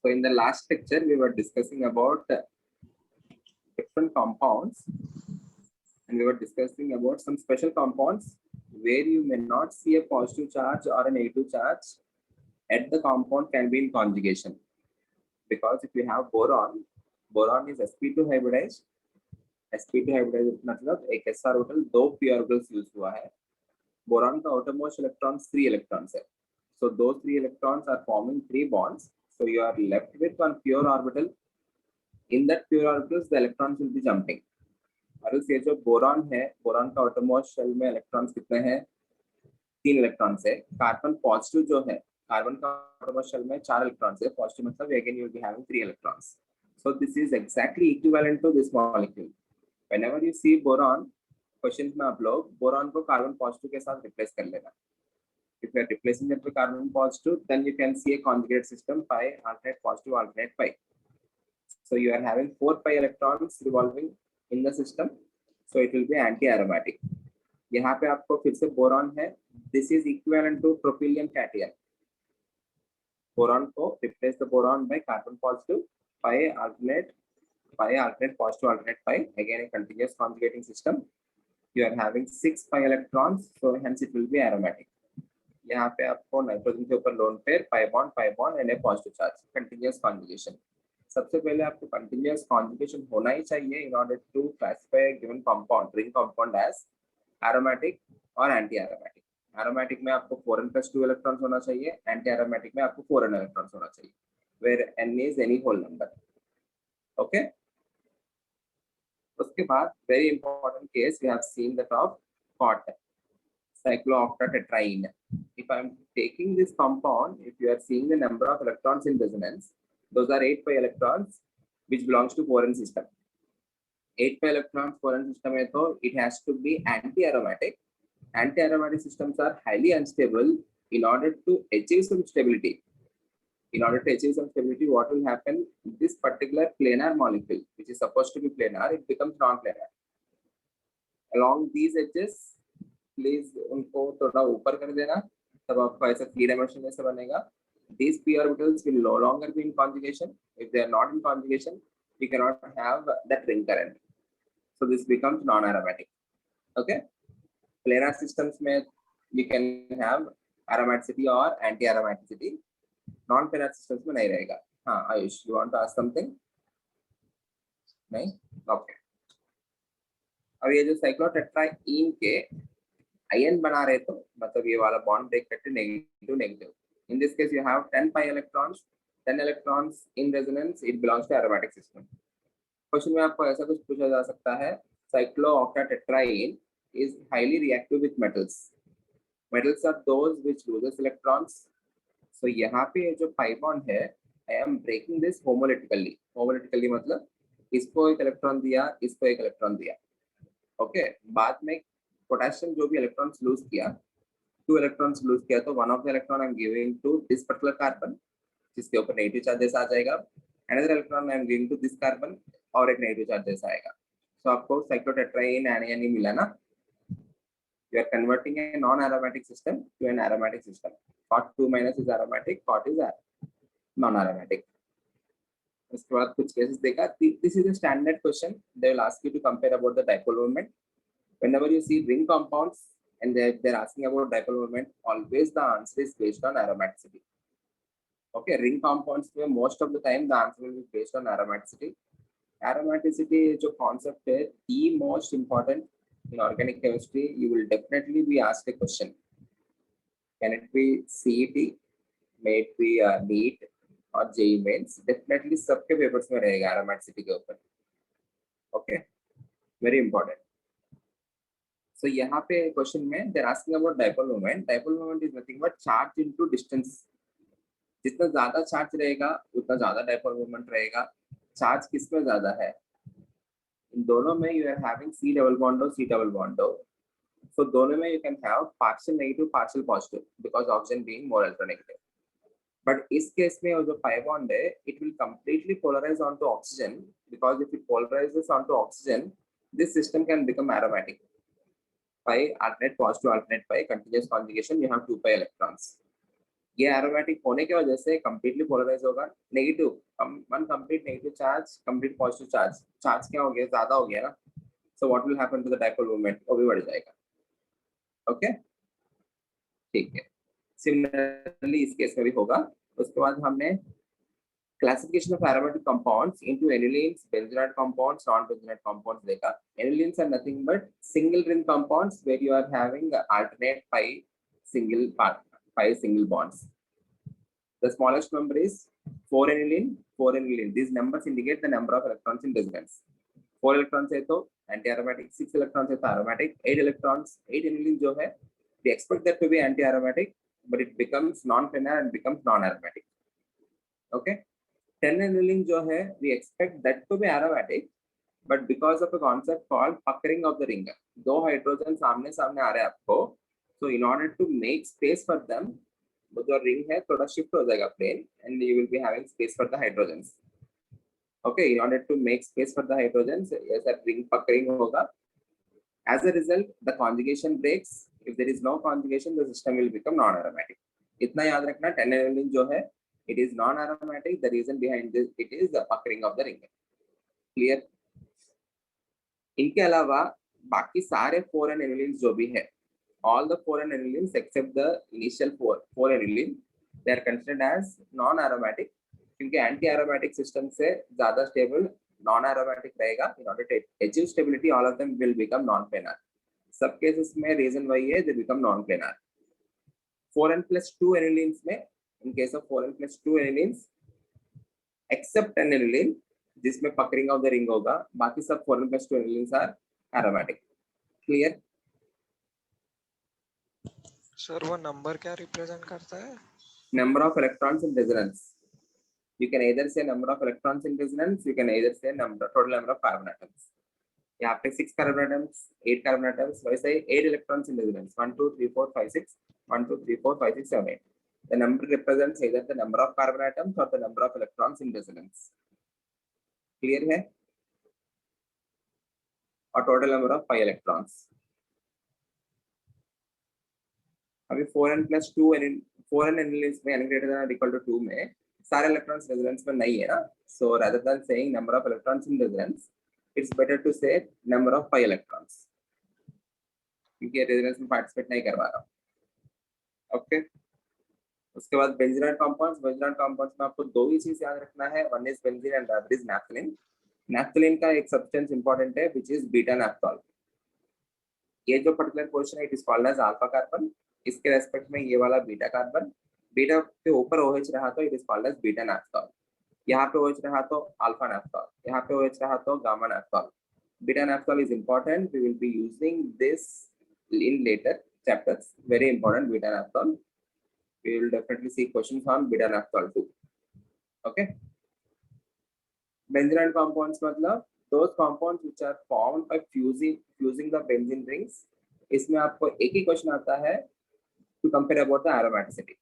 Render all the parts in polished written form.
So in the last lecture, we were discussing about different compounds, and we were discussing about some special compounds where you may not see a positive charge or a negative charge at the compound can be in conjugation. Because if you have boron, boron is sp2 hybridized. sp2 hybridized मतलब एक s orbital दो p orbitals use हुआ है. Boron का outermost electrons 3 electrons है. So those 3 electrons are forming 3 bonds. So you are left with one pure orbital. In that pure orbitals, the electrons will be jumping. और ये जो boron है, boron का outermost shell में electrons कितने हैं? 3 electrons है. कार्बन पॉजिटिव जो है, कार्बन का outermost shell में 4 electrons है. पॉजिटिव मतलब again you will be having 3 electrons. So this is exactly equivalent to this molecule. Whenever you see boron, question में आप लोग बोरॉन को कार्बन पॉजिटिव के साथ रिप्लेस कर लेना. If you are replacing it with carbon positive, then you can see a conjugate system pi alternate positive alternate pi. So you are having 4 pi electrons revolving in the system, so it will be anti-aromatic. यहाँ पे आपको फिर से boron है. This is equivalent to propylene cation. Boron को replace the boron by carbon positive pi alternate positive alternate pi. Again a continuous conjugating system. You are having 6 pi electrons, so hence it will be aromatic. यहाँ पे आपको nitrogen के ऊपर lone pair pi bond and a positive charge. Continuous conjugation. सबसे पहले आपको continuous conjugation होना ही चाहिए in order to classify given compound, ring compound as aromatic और एंटी एरोमेटिक. एरोमेटिक में आपको 4n+2 इलेक्ट्रॉन्स होना चाहिए, एंटी एरोमेटिक में आपको 4n इलेक्ट्रॉन्स होना चाहिए, where n is any whole number. Okay. उसके बाद very important case we have seen that of COT, cyclooctatetraene. If I am taking this compound, if you are seeing the number of electrons in resonance, those are 8 pi electrons which belongs to 4n system. 8 pi electrons 4n system है तो it has to be anti-aromatic. Anti-aromatic systems are highly unstable. In order to achieve some stability, what will happen? This particular planar molecule, which is supposed to be planar, it becomes non-planar. Along these edges, please उनको थोड़ा ऊपर कर देना, तब आपको ऐसा 3 dimension ऐसा बनेगा. These p orbitals will no longer be in conjugation. If they are not in conjugation, we cannot have that ring current. So this becomes non-aromatic. Okay. Planar systems में we can have aromaticity or anti-aromaticity. Non-planar systems में नहीं रहेगा. हाँ, Ayush, you want to ask something? नहीं? Okay. अब ये जो साइक्लोटेट्राईन के आयन बना रहे तो मतलब ये वाला बॉन्ड ब्रेक करते negative negative. In this case you have 10 pi electrons, 10 electrons in resonance, it belongs to aromatic system. Question में आपको ऐसा कुछ पूछा जा सकता है, cyclooctatetraene is highly reactive with metals. Metals are those which loses electrons. So यहाँ पे जो pi bond है, I am breaking this homolytically. Homolytically मतलब इसको एक इलेक्ट्रॉन दिया, इसको एक इलेक्ट्रॉन दिया. ओके. बाद में पोटेशियम जो भी इलेक्ट्रॉन्स लूज किया, 2 इलेक्ट्रॉन्स लूज किया, तो one of the electron I am giving to this particular carbon जिसके ऊपर नेगेटिव चार्जेस आ जाएगा. Another electron I am giving to this carbon और एक नेगेटिव चार्जेस आएगा. सो आपको साइक्लोटेट्राईन एनायन ही मिला ना. You are converting a non aromatic system to an aromatic system. COT 2- is aromatic, COT is non aromatic. उसके बाद कुछ केसेस देखा. This is a standard question. They will ask you to compare about the dipole moment. Whenever you see ring compounds and they're asking about dipole moment, always the answer is based on aromaticity. Okay, ring compounds में most of the time the answer will be based on aromaticity. Aromaticity जो concept है, the most important in organic chemistry. You will definitely be asked a question. Can it be CET? May it be NEET or JEE Mains? Definitely सबके papers में रहेगा aromaticity के ऊपर. Okay, very important. So यहाँ पे question में they're asking about dipole moment. Dipole moment is nothing but charge into distance. जितना ज्यादा चार्ज रहेगा उतना ज्यादा dipole moment रहेगा. चार्ज किसमें ज्यादा है? इन दोनों में you are having C double bond or C double bond. So दोनों में you can have partial negative, partial positive because oxygen being more electronegative. But इस केस में जो pi bond है, it will completely polarize onto oxygen because if it polarizes onto oxygen, this system can become aromatic. Pi alternate positive alternate pi continuous conjugation, you have 2 pi electrons. ये aromatic होने की वजह से completely polarize होगा, negative one complete negative charge, complete positive charge, charge क्या हो गया, ज्यादा हो गया ना, so what will happen to the dipole moment, वो भी बढ़ जाएगा। ओके ठीक है, सिमिलरली इस केस में भी होगा। उसके बाद हमने classification of aromatic compounds into anilines, benzenate compounds, non-benzenate compounds देखा। Anilines are nothing but single ring compounds where you are having alternate five single bonds. The smallest number is 4 aniline, 4 aniline. These numbers indicate the number of electrons in resonance. 4 electrons है तो anti-aromatic, 6 electrons है तो aromatic, 8 electrons, 8 aniline जो है, we expect that to be anti-aromatic, but it becomes non-planar and becomes non-aromatic. Okay. 10 aniline जो है, we expect that to be aromatic, but because of a concept called puckering of the ring, दो hydrogen सामने सामने आ रहे हैं आपको, so in order to make space for them, वो जो रिंग है थोड़ा शिफ्ट हो जाएगा plane, and you will be having space for the hydrogens. Okay, in order to make space for the hydrogens, ऐसा ring puckering होगा. As a result, the conjugation breaks. If there is no conjugation, the system will become non-aromatic. इतना याद रखना, 10 aniline जो है, it is non-aromatic. The reason behind this, it is the puckering of the ring. Clear? इनके अलावा बाकी सारे 4 anilines जो भी है, all the 4 anilines except the initial 4 aniline, they are considered as non-aromatic, क्योंकि anti-aromatic system से ज़्यादा stable non-aromatic रहेगा. In order to achieve stability, all of them will become non-planar. सब cases में reason वही है, they become non-planar. 4n plus 2 anilines में, in case of 4n plus 2 anilines, except an aniline जिसमें puckering of the ring होगा, बाकी सब 4n plus 2 anilines are aromatic. Clear? Sir वो नंबर क्या रिप्रेजेंट करता है? Number of electrons in resonance. You can either say number of electrons in resonance, you can either say total number of carbon atoms. यहाँ पे 6 carbon atoms, 8 carbon atoms, वैसे ही 8 electrons in resonance. 1 2 3 4 5 6, 1 2 3 4 5 6 7 8. The number represents either the number of carbon atoms or the number of electrons in resonance. Clear है? और total number of 5 electrons. अभी 4n plus 2 4n anilines में n greater than or equal to 2 में सारे electrons resonance में नहीं है ना, so rather than saying number of electrons in resonance, it's better to say number of 5 electrons, क्योंकि resonance में participate नहीं करवा रहा. Okay. उसके बाद benzenate compounds में आपको दो ही चीज याद रखना है, one is benzene and the other is naphthalene. Naphthalene का एक substance important है which is beta naphthol. ये जो particular portion है it is called as alpha carbon. इसके रेस्पेक्ट में ये वाला बीटा कार्बन, बीटा के ऊपर OH रहा तो it is called as beta naphthol, यहाँ पे OH रहा तो अल्फा नाफ्थॉल, यहाँ पे OH रहा तो gamma naphthol. Beta naphthol is important, we will be using this in later chapters, very important beta naphthol. We will definitely see questions on beta naphthol too. Okay. Benzenate compounds मतलब those compounds which are formed by fusing the benzene rings. इसमें आपको एक ही question आता है to compare about the aromaticity.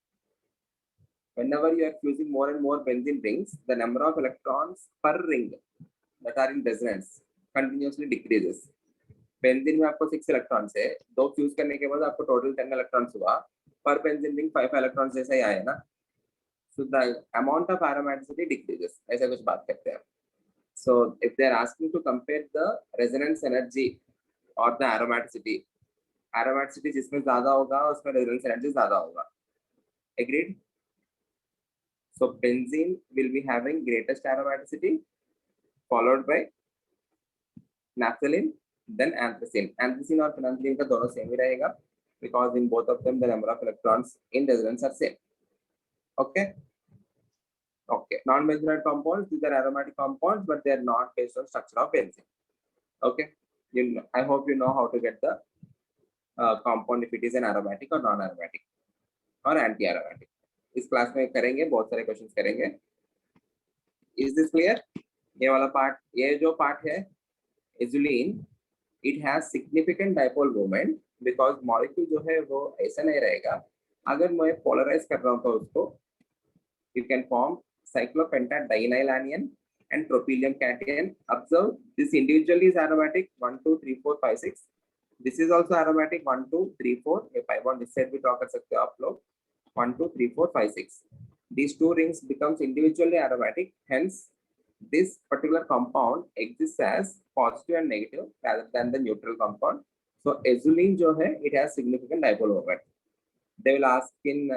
Whenever you are fusing more and more benzene rings, the number of electrons per ring that are in resonance continuously decreases. Benzene में आपको 6 electrons है, दो fuse करने के बाद आपको total 10 electrons हुआ, per benzene ring 5 electrons जैसा ही आया ना, so the amount of aromaticity decreases. ऐसा कुछ बात करते हैं. So if they are asking to compare the resonance energy or the aromaticity जिसमें ज्यादा होगा उसमें resonance energy ज्यादा होगा. Agreed? So benzene will be having greatest aromaticity, followed by naphthalene, then anthracene. Anthracene और phenanthrene का दोनों same ही रहेगा, because in both of them the number of electrons in resonance are same. Okay. Okay. Non-benzenate compounds, these are aromatic compounds, but they are not based on structure of benzene. Okay. I hope you know how to get the compound if it is an aromatic or non-aromatic or anti-aromatic. इस class में करेंगे, बहुत सारे questions करेंगे. Is this clear? ये वाला part, ये जो पार्ट है azulene, it has significant dipole moment because molecule जो है वो ऐसा नहीं रहेगा. अगर मैं polarize कर रहा हूँ तो उसको you can form cyclopentadienyl anion and tropylium cation. Observe this individually is aromatic 1 2 3 4 5 6. This is also aromatic 1 2 3 4. ये pi bond इस साइड भी ड्रॉ कर सकते हो आप लोग. 1 2 3 4 5 6. These two rings becomes individually aromatic. Hence this particular compound exists as positive and negative rather than the neutral compound. So azulene जो है, it has significant dipole moment. They will ask in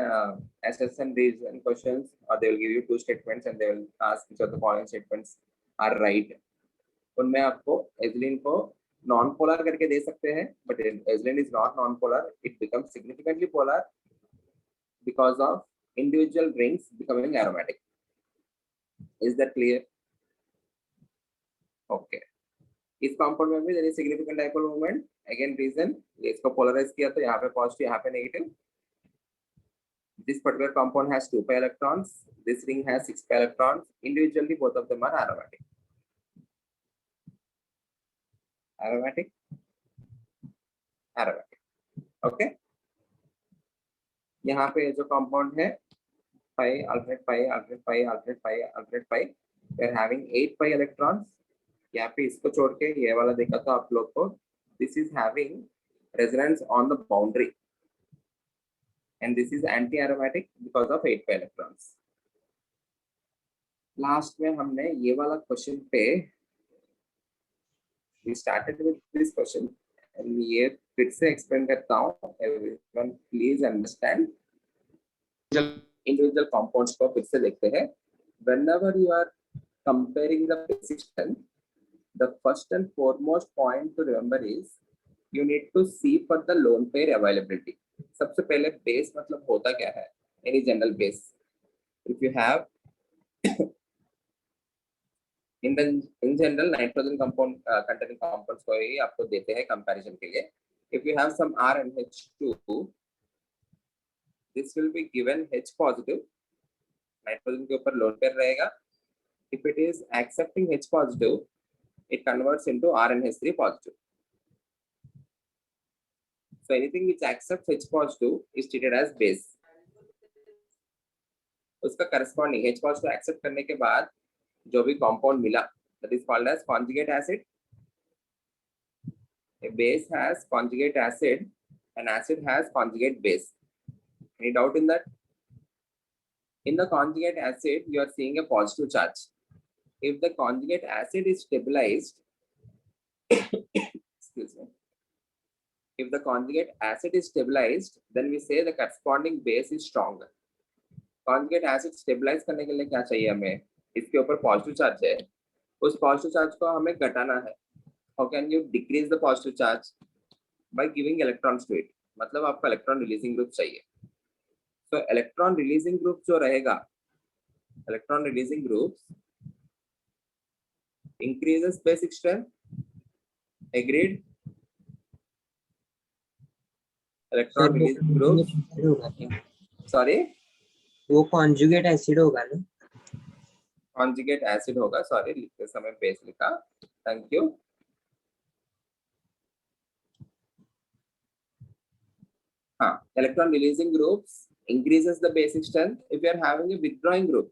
SS and reason questions, or they will give you two statements and they will ask which of the following statements are right. उनमें आपको एजिलिन को non polar करके दे सकते हैं, but एजिलिन is not non-polar. It becomes significantly polar because of individual rings becoming aromatic. Is that clear? Okay. इस compound में भी there is significant dipole moment. Again reason, इसको polarize किया तो यहाँ पे positive, यहाँ पे negative. This particular compound has 2 pi electrons. This ring has 6 pi electrons. Individually, both of them are aromatic. Aromatic. Aromatic. Okay. यहाँ पे जो compound है pi, alternate pi, alternate pi, alternate pi, alternate pi. We are having 8 pi electrons. यहाँ पे इसको छोड़ के ये वाला देखा तो आप लोग को this is having resonance on the boundary. And this is anti-aromatic because of 8 pi electrons. Last में हमने ये वाला question पे we started with this question and ये फिर से explain करता हूँ. Everyone please understand. Individual compounds को फिर से देखते हैं. Whenever you are comparing the basic strength, the first and foremost point to remember is you need to see for the lone pair availability. सबसे पहले बेस मतलब होता क्या है? Any general base. If you have in general nitrogen compound containing compounds को ही आपको देते हैं comparison के लिए. If you have some R and H2, this will be given H positive. Nitrogen के ऊपर lone pair रहेगा. If it is accepting H positive, it converts into R and H3 positive. So anything which accepts H positive is treated as base. उसका corresponding H positive accept करने के बाद जो भी compound मिला, that is called as conjugate acid. A base has conjugate acid, an acid has conjugate base. Any doubt in that? In the conjugate acid, you are seeing a positive charge. If the conjugate acid is stabilized, excuse me. If the conjugate acid is stabilized, then we say the corresponding base is stronger. Conjugate acid stabilize करने के लिए क्या चाहिए हमें? इसके ऊपर positive charge है. उस positive charge को हमें घटाना है. How can you decrease the positive charge? By giving electrons to it. मतलब आपको electron releasing group चाहिए. So electron releasing group जो रहेगा, electron releasing groups increases basic strength. Agreed? Electron releasing group. Sorry? वो conjugate acid होगा ना? Conjugate acid होगा. Sorry, लिखते समय base लिखा. Thank you. हाँ, electron releasing groups increases the basic strength if you are having a withdrawing group.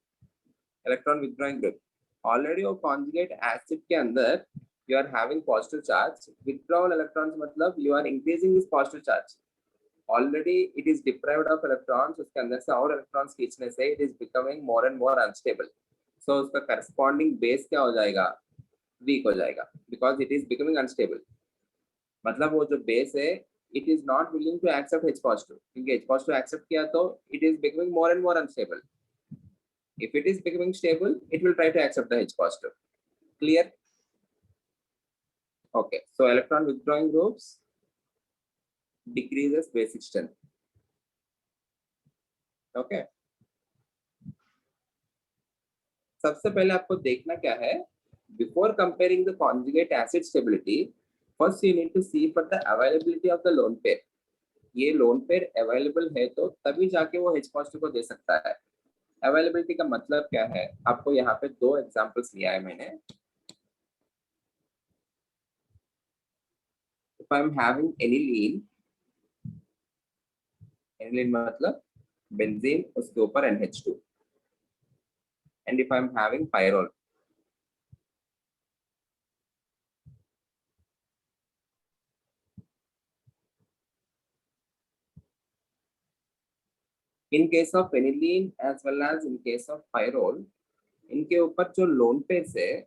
Electron withdrawing group. Already वो conjugate acid के अंदर you are having positive charge. Withdrawal electrons मतलब you are increasing this positive charge. Already it is deprived of electrons. उसके अंदर से और electrons खींचने से it is becoming more and more unstable. So उसका corresponding base क्या हो जाएगा? Weak हो जाएगा because it is becoming unstable. मतलब वो जो base है it is not willing to accept H positive. क्योंकि H positive accept किया तो it is becoming more and more unstable. If it is becoming stable, it will try to accept the H positive. Clear? Okay. So electron withdrawing groups decreases basic strength. Okay. सबसे पहले आपको देखना क्या है? Before comparing the conjugate acid stability, first you need to see for the availability of the lone pair. ये lone pair available है तो तभी जाके वो H positive को दे सकता है. Availability का मतलब क्या है? आपको यहाँ पे दो examples लिया है मैंने. If I am having aniline मतलब benzene उसके ऊपर NH2. And if I am having pyrrole, In case of aniline as well as in case of pyrrole, इनके ऊपर जो lone pairs है,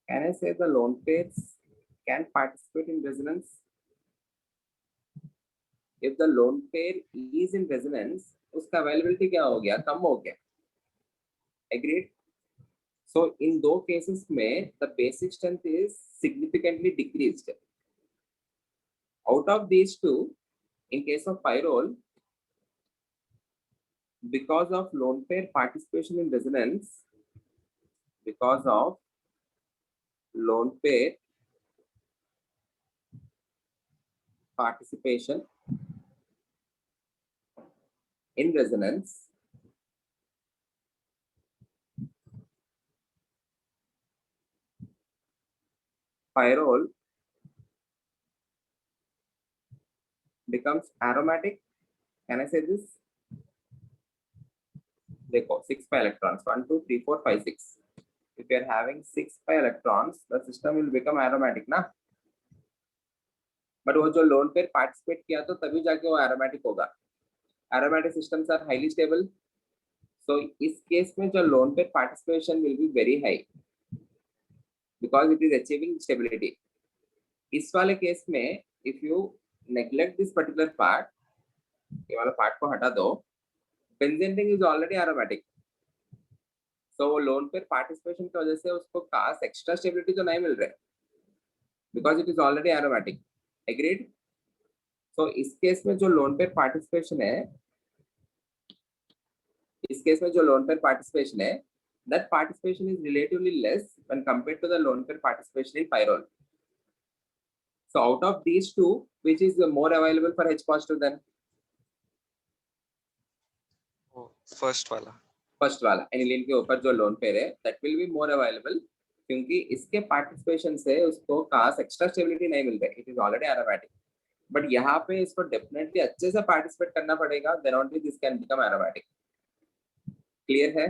can I say the lone pairs can participate in resonance? If the lone pair is in resonance, उसका availability क्या हो गया? कम हो गया. Agreed? So in those cases में the basic strength is significantly decreased. Out of these two, in case of pyrrole, because of lone pair participation in resonance, because of lone pair participation in resonance, pyrrole becomes aromatic. Can I say this? देखो 6 pi electrons, 1 2 3 4 5 6. If you are having 6 pi electrons, the system will become aromatic ना. But वो जो lone pair participate किया तो तभी जाके वो aromatic होगा. Aromatic systems are highly stable. So इस case में जो lone pair participation will be very high because it is achieving stability. इस वाले केस में if you neglect this particular part, ये वाला part को हटा दो, benzene ring is already aromatic. So वो lone pair participation की वजह से उसको खास extra stability तो नहीं मिल रहा है because it is already aromatic. Agreed? So इस केस में जो lone pair participation है, इस केस में जो lone pair participation है, that participation is relatively less when compared to the lone pair participation in pyrrole. So out of these two, which is more available for H positive then? First वाला. First वाला aniline के ऊपर जो lone pair है that will be more available क्योंकि इसके participation से उसको खास एक्स्ट्रा स्टेबिलिटी नहीं मिल रही. It is already aromatic. But यहाँ पे इसको डेफिनेटली अच्छे से पार्टिसिपेट करना पड़ेगा, then only this can become aromatic. Clear है?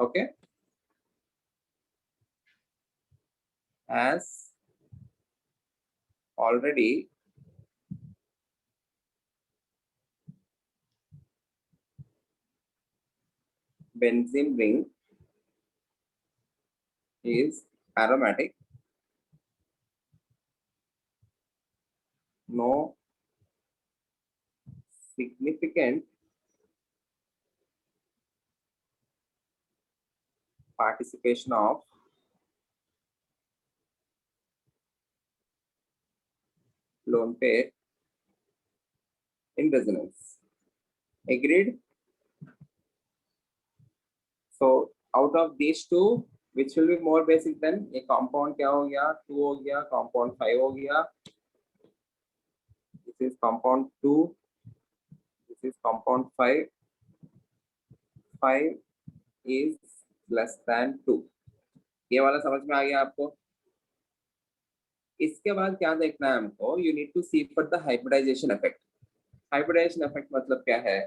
Okay. As already benzene ring is aromatic, no significant participation of lone pair in resonance. Agreed? So out of these two, which will be more basic then? ये compound क्या हो गया? 2 हो गया, compound 5 हो गया. This is compound 2. This is compound 5. 5 is less than 2. ये वाला समझ में आ गया आपको? इसके बाद क्या देखना है हमको? You need to see for the hybridization effect. Hybridization effect मतलब क्या है?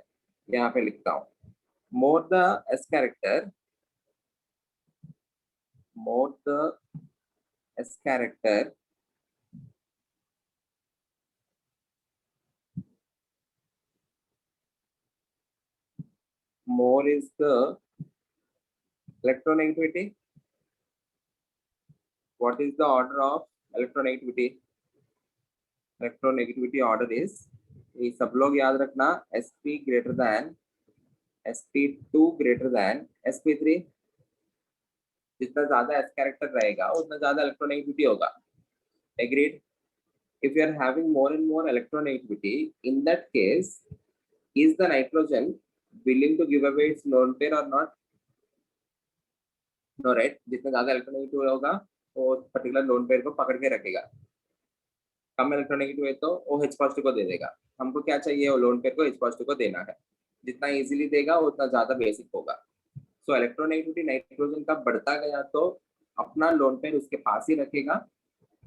यहाँ पे लिखता हूँ. More the S character, more the S character, more is the electronegativity. What is the order of electronegativity? Electronegativity order is, ये सब लोग याद रखना, sp greater than sp2 greater than sp3. जितना ज्यादा s कैरेक्टर रहेगा उतना ज्यादा electronegativity होगा. Agreed? If you are having more and more electronegativity, in that case, is the nitrogen willing to give away its lone pair or not? No, right? जितना ज्यादा electronegative होगा वो पर्टिकुलर लोन पेयर को पकड़ के रखेगा. कम electronegative है तो वो H पॉजिटिव को दे देगा. हमको क्या चाहिए? वो लोन पेयर को H पॉजिटिव को देना है. जितना इजीली देगा उतना ज्यादा बेसिक होगा. सो इलेक्ट्रोनेगेटिविटी नाइट्रोजन का बढ़ता गया तो अपना लोन पेयर उसके पास ही रखेगा.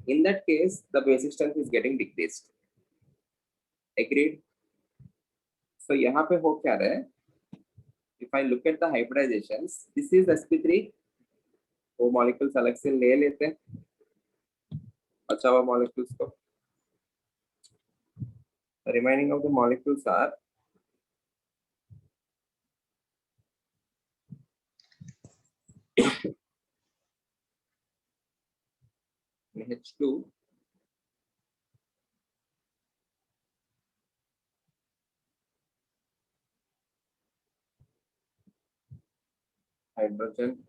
In that case the basic strength is getting decreased. Agreed? So यहाँ पे हो क्या रहा है? If I look at the hybridizations, this is sp3. वो मॉलिक्यूल्स अलग से ले लेते हैं. अच्छा, वो मॉलिक्यूल्स को, the remaining of the molecules are H2 hydrogen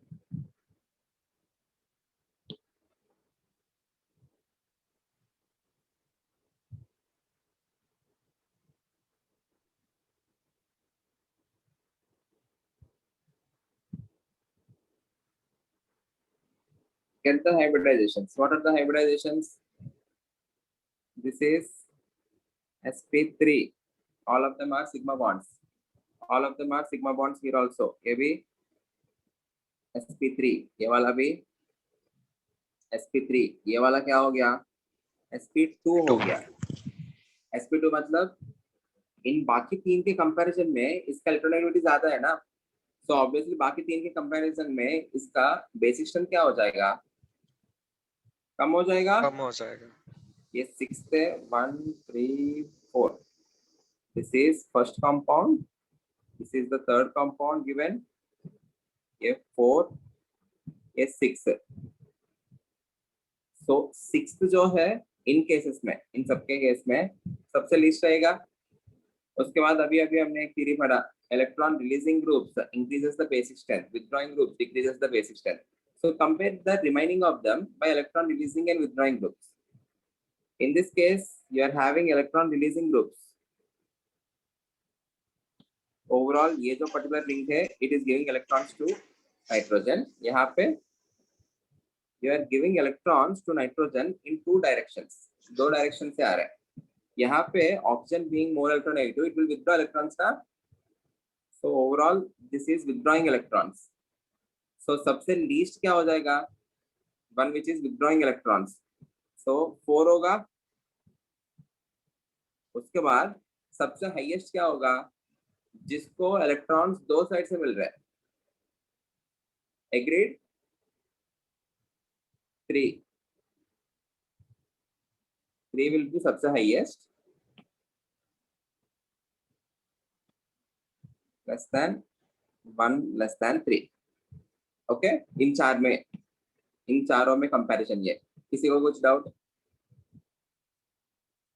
get the hybridizations. What are the hybridizations? This is sp3. All of them are sigma bonds. All of them are sigma bonds here also. ये भी sp3, ये वाला भी sp3, ये वाला क्या हो गया? sp2 हो गया. sp2 मतलब इन बाकी तीन के कंपैरिजन में इसका इलेक्ट्रोनेगेटिविटी ज्यादा है ना, सो ऑब्वियसली बाकी तीन के कंपैरिजन में इसका बेसिक स्ट्रेंथ क्या हो जाएगा? कम हो जाएगा. कम हो जाएगा. ये 6 है, 1 3 4. This is first compound. This is the third compound given. ये 4, ये 6. So 6th जो है इन केसेस में, इन सबके केस में सबसे लीस्ट रहेगा. उसके बाद अभी हमने एक थ्योरी पढ़ा, electron releasing groups increases the basic strength, withdrawing groups decreases the basic strength. So compare the remaining of them by electron releasing and withdrawing groups. In this case, you are having electron releasing groups. Overall, ये जो particular link है, it is giving electrons to nitrogen. यहाँ पे you are giving electrons to nitrogen in two directions. दो direction से आ रहा है. यहाँ पे oxygen being more electronegative, it will withdraw electrons ना. So overall, this is withdrawing electrons. So सबसे least क्या हो जाएगा? One which is withdrawing electrons. So 4 होगा. उसके बाद सबसे हाईएस्ट क्या होगा? जिसको इलेक्ट्रॉन्स दो साइड से मिल रहा है. एग्रीड? 3 will be सबसे highest, less than 1 less than 3. Okay, in चारों में कंपैरिजन. ये किसी को कुछ doubt?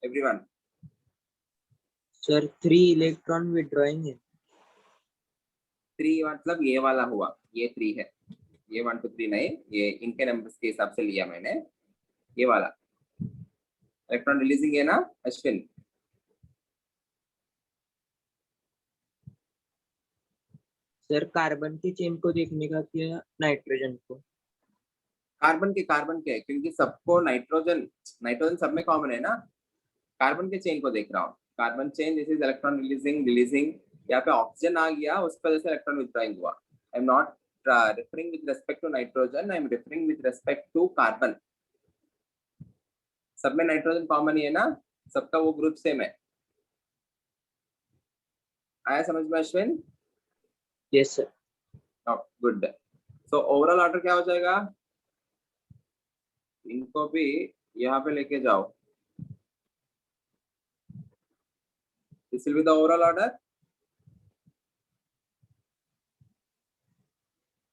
Everyone? Sir 3 electron withdrawing है. 3 मतलब ये वाला हुआ, ये 3 है. ये 1 2 3 नहीं, ये इनके नंबर्स के हिसाब से लिया मैंने. ये वाला इलेक्ट्रॉन रिलीजिंग है ना अश्विन? सर कार्बन के चेन को देखने का क्या, नाइट्रोजन को? कार्बन के, क्योंकि सबको नाइट्रोजन सब में कॉमन है ना. कार्बन के चेन को देख रहा हूँ. Carbon chain, this is electron releasing. यहाँ पे ऑक्सीजन आ गया, उसकी वजह से इलेक्ट्रॉन विथड्रॉइंग हुआ. I am not referring with respect to nitrogen, I am referring with respect to carbon. सब में नाइट्रोजन कॉमन ही है ना, सबका वो ग्रुप सेम है. आया समझ में Ashwin? Yes sir. Good. So overall order क्या हो जाएगा? इनको भी यहाँ पे लेके जाओ. This will be the overall order.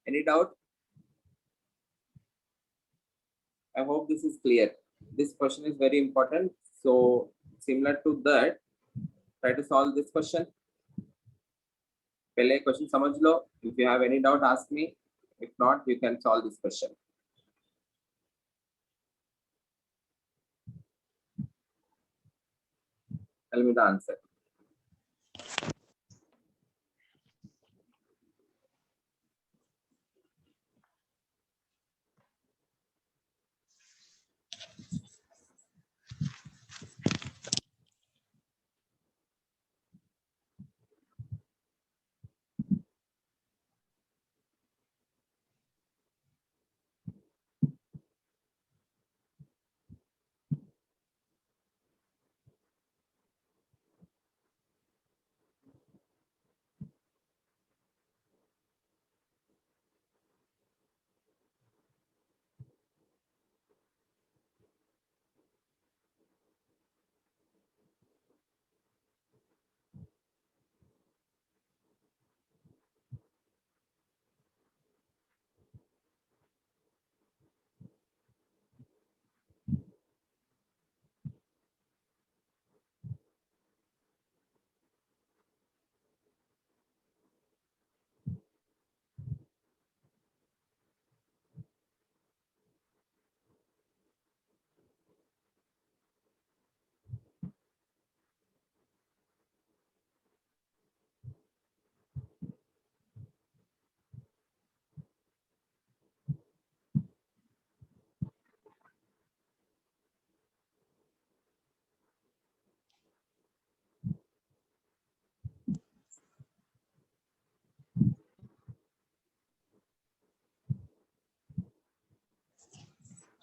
Any doubt? I hope this is clear. This question is very important. So similar to that, try to solve this question. पहले question समझ लो. If you have any doubt, ask me. If not, you can solve this question. Tell me the answer.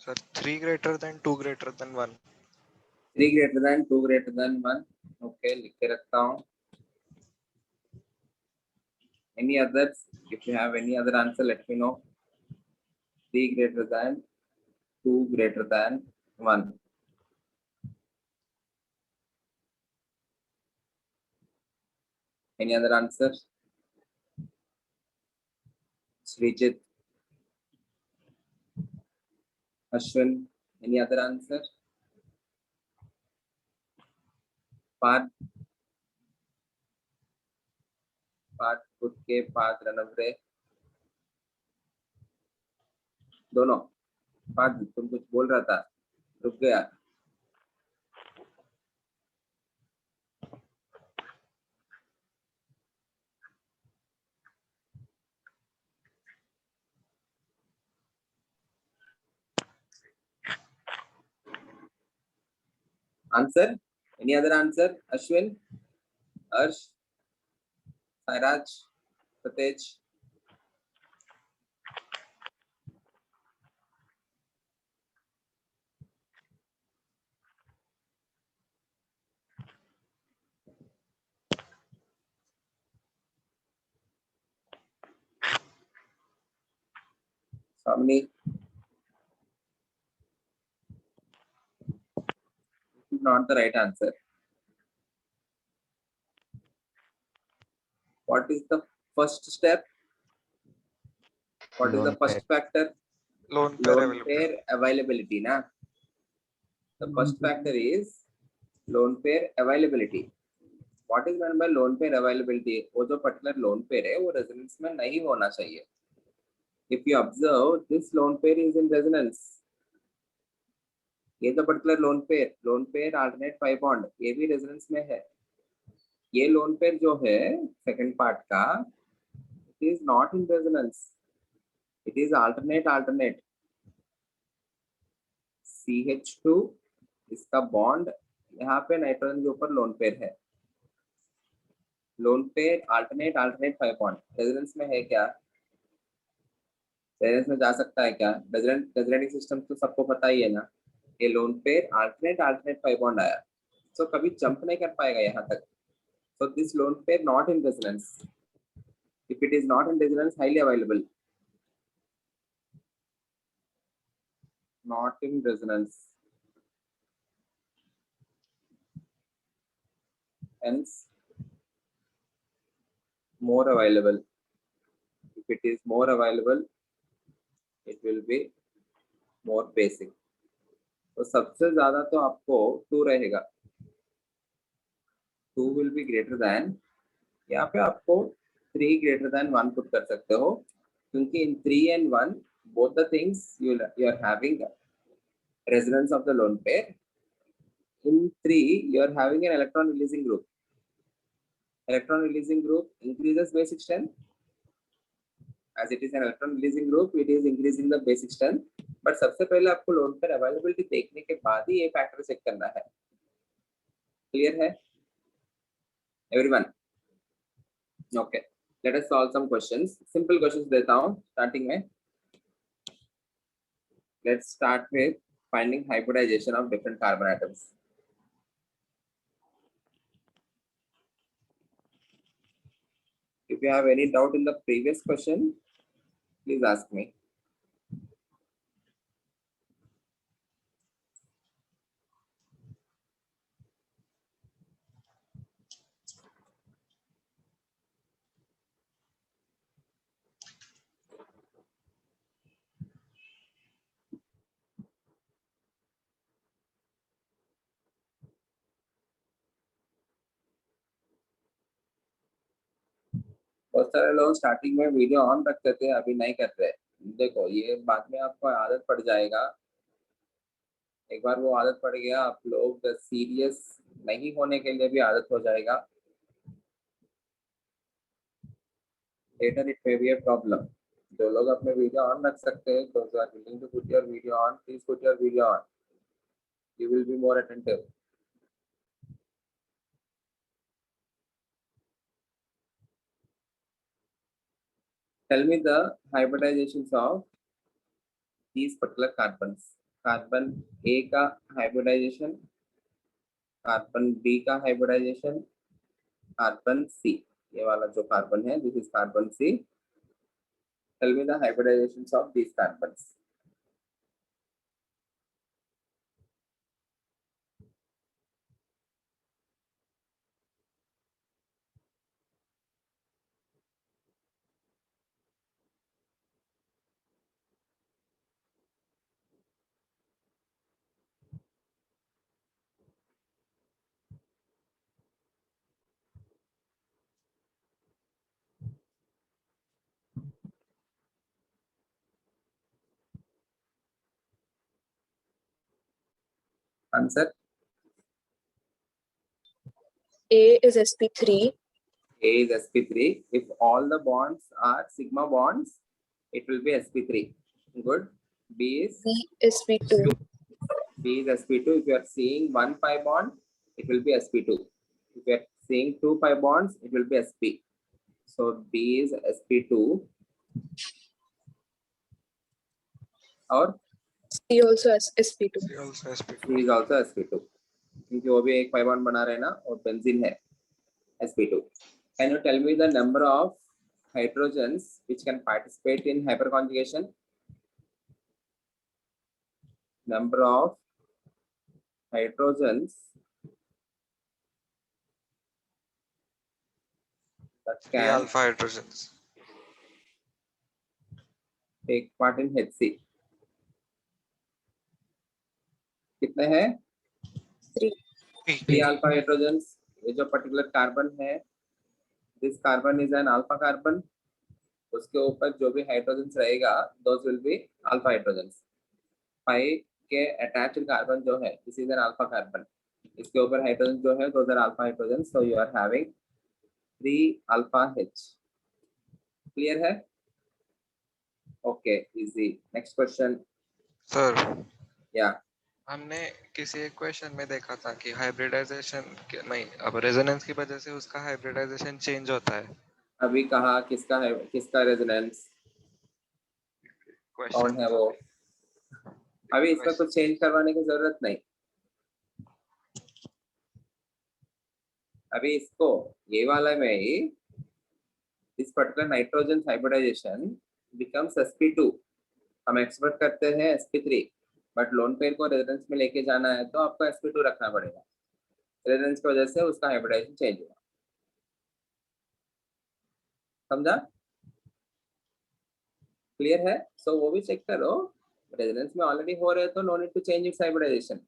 Sir, 3 greater than 2 greater than 1. 3 greater than 2 greater than 1. Okay, लिख के रखता हूँ. Any others? If you have any other answer, let me know. 3 greater than 2 greater than 1. Any other answer? Srijit, Ashwin, any other answer? Parth, Kutke, Parth, Ranavre. दोनों. पार्थ, तुम कुछ बोल रहा था, रुक गया. Answer? Any other answer? Ashwin, Arsh, Sairaj, Satej. Samni. This is not the right answer. What is the first step? What is the Lone first factor? Lone pair Lone availability. pair availability, na? The first factor is lone pair availability. What is meant by lone pair availability? वो जो particular lone pair है वो resonance में नहीं होना चाहिए. If you observe, this lone pair is in resonance. ये तो particular lone pair alternate pi bond, ये भी resonance में है. ये lone pair जो है second part का, it is not in resonance. It is alternate. CH2 इसका bond यहाँ पे नाइट्रोजन के ऊपर lone pair है. Lone pair alternate pi bond. Resonance में है क्या? रेजोनेंस में जा सकता है क्या? रेजोनेटिंग सिस्टम तो सबको पता ही है ना. ये lone pair alternate pi bond आया, so कभी जंप नहीं कर पाएगा यहाँ तक. So this lone pair not in resonance. If it is not in resonance, highly available. Not in resonance. Hence, more available. If it is more available, it will be more basic. तो सबसे ज्यादा तो आपको 2 रहेगा. 2 will be greater than. यहाँ पे आपको 3 greater than 1 put कर सकते हो, क्योंकि in 3 and 1 both the things you are having resonance of the lone pair. In 3 you are having an electron releasing group. Electron releasing group increases basic strength. As it is an electron releasing group, it is increasing the basic strength. But सबसे पहले आपको lone pair availability देखने के बाद ही ये factor check करना है. Clear है? Everyone? Okay. Let us solve some questions. Simple questions देता हूँ starting में. Let's start with finding hybridization of different carbon atoms. If you have any doubt in the previous question, please ask me. बहुत सारे लोग starting में video on रखते थे, अभी नहीं कर रहे. देखो, ये बाद में आपको आदत पड़ जाएगा. एक बार वो आदत पड़ गया, आप लोग सीरियस नहीं होने के लिए भी आदत हो जाएगा. Later it may be a problem. जो लोग अपने वीडियो ऑन रख सकते हैं, those who are willing to put your video on, please put your video on. You will be more attentive. Tell me the hybridizations of these particular carbons. Carbon A का hybridization, carbon B का hybridization, carbon C, ये वाला जो carbon है, this is carbon C. Tell me the hybridizations of these carbons. Answer. A is sp3. A is sp3. If all the bonds are sigma bonds, it will be sp3. Good. B is B is sp2. B is sp2. If you are seeing 1 pi bond, it will be sp2. If you are seeing 2 pi bonds, it will be sp. So B is sp2. Or C also has sp2. C also sp2. C is also sp2. क्योंकि वो भी एक pi bond बना रहे हैं ना, और benzene है sp2. Can you tell me the number of hydrogens which can participate in hyperconjugation? Number of hydrogens that 3 can alpha hydrogens. take part in HC. कितने हैं? 3. 3 alpha hydrogens. ये जो particular carbon है, this carbon is an alpha carbon. उसके ऊपर जो भी hydrogens रहेगा, those will be alpha hydrogens. pi के attached carbon जो है, this is an alpha carbon. इसके ऊपर hydrogen जो है, those are alpha hydrogens. So you are having 3 alpha H. Clear है? Okay, easy. Next question. Sir, Yeah. हमने किसी एक क्वेश्चन में देखा था कि हाइब्रिडाइजेशन नहीं, अब रेजोनेंस की वजह से उसका हाइब्रिडाइजेशन चेंज होता है. अभी कहा किसका है, किसका रेजोनेंस, कौन है वो? अभी इसमें कुछ चेंज करवाने की जरूरत नहीं. अभी इसको ये वाला में ही इस particular nitrogen hybridisation becomes sp2. हम एक्सपेक्ट करते हैं sp3, बट लोन पेयर को रेजोनेंस में लेके जाना है तो आपको sp2 रखना पड़ेगा. रेजोनेंस की वजह से उसका हाइब्रिडाइजेशन चेंज हुआ. समझा? क्लियर है? सो वो भी चेक करो. रेजोनेंस में ऑलरेडी हो रहे तो no need to change its hybridization.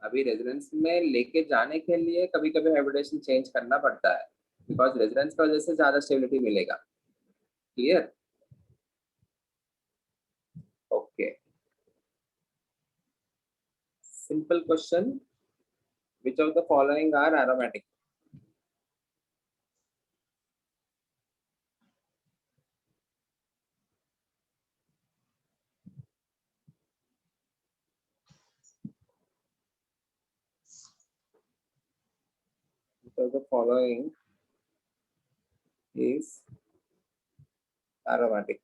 अभी रेजोनेंस में लेके जाने के लिए कभी कभी हाइब्रिडाइजेशन चेंज करना पड़ता है, बिकॉज रेजोनेंस की वजह से ज्यादा स्टेबिलिटी मिलेगा. Clear? Okay. Simple question. Which of the following are aromatic? Which of the following is aromatic?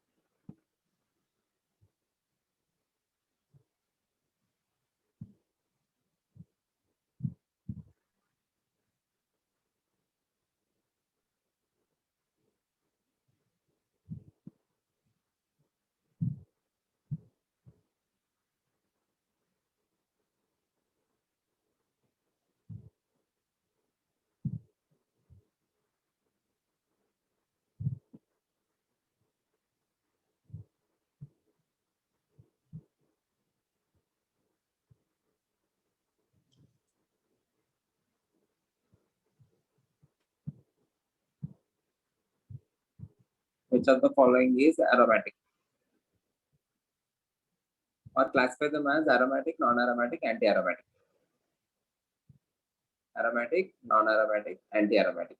Which of the following is aromatic? Or classify them as aromatic, non-aromatic, anti-aromatic. Aromatic, non-aromatic, anti-aromatic.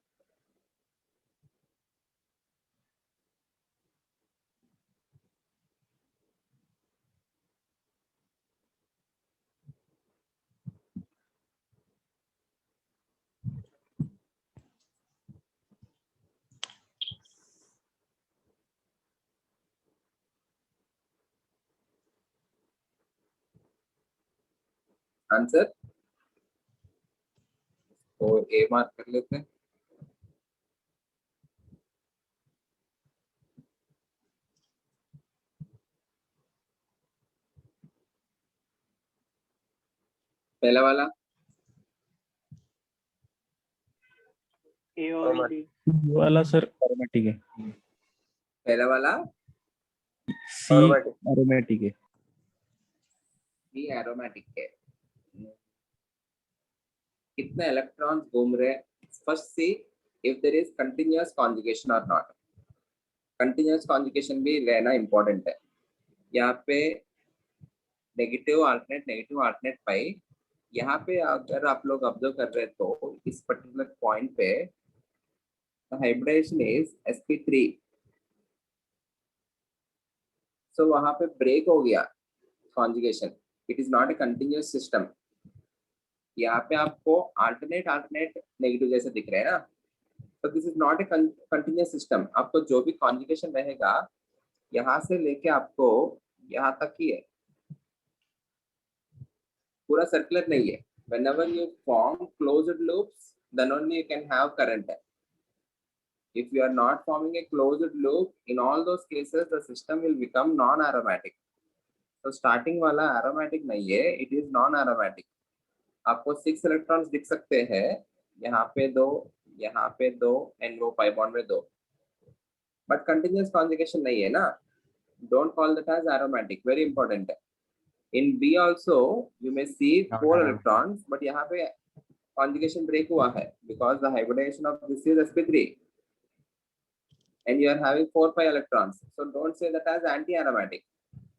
Answer तो ए mark कर लेते हैं। पहला वाला ए और Aromatic. B. वाला sir aromatic है। पहला वाला सी Aromatic. एरोमेटिक है। भी एरोमेटिक है। कितने इलेक्ट्रॉन्स घूम रहे हैं? First see if there is continuous conjugation और नॉट। कंटिन्यूअस कॉन्जुगेशन भी रहना इंपॉर्टेंट है। यहाँ पे नेगेटिव अल्टरनेट पाई। यहाँ पे अगर आप लोग ऑब्जर्व कर रहे हैं तो इस पर्टिकुलर पॉइंट पे हाइब्रिडाइजेशन इज sp3। सो वहां पे ब्रेक हो गया conjugation. It is not a continuous system. यहाँ पे आपको अल्टरनेट नेगेटिव जैसे दिख रहे हैं ना, तो this is not a continuous system. आपको जो भी कॉन्जुगेशन रहेगा यहाँ से लेके आपको यहाँ तक ही है, पूरा सर्कुलर नहीं है। whenever you form closed loops then only you can have current. If you are not forming a closed loop, in all those cases the system will become non aromatic. तो स्टार्टिंग वाला aromatic नहीं है, it is non aromatic. आपको 6 electrons दिख सकते हैं, यहाँ पे 2, यहाँ पे 2 एंड वो पाई बॉन्ड में 2, बट कंटिन्यूअस कॉन्जुगेशन नहीं है ना। Don't call that as aromatic, very important है। In B also you may see 4 electrons, but यहाँ पे कॉन्जुगेशन ब्रेक हुआ है because the hybridization of this is sp3 and you are having 4 pi electrons, so don't say that as anti aromatic.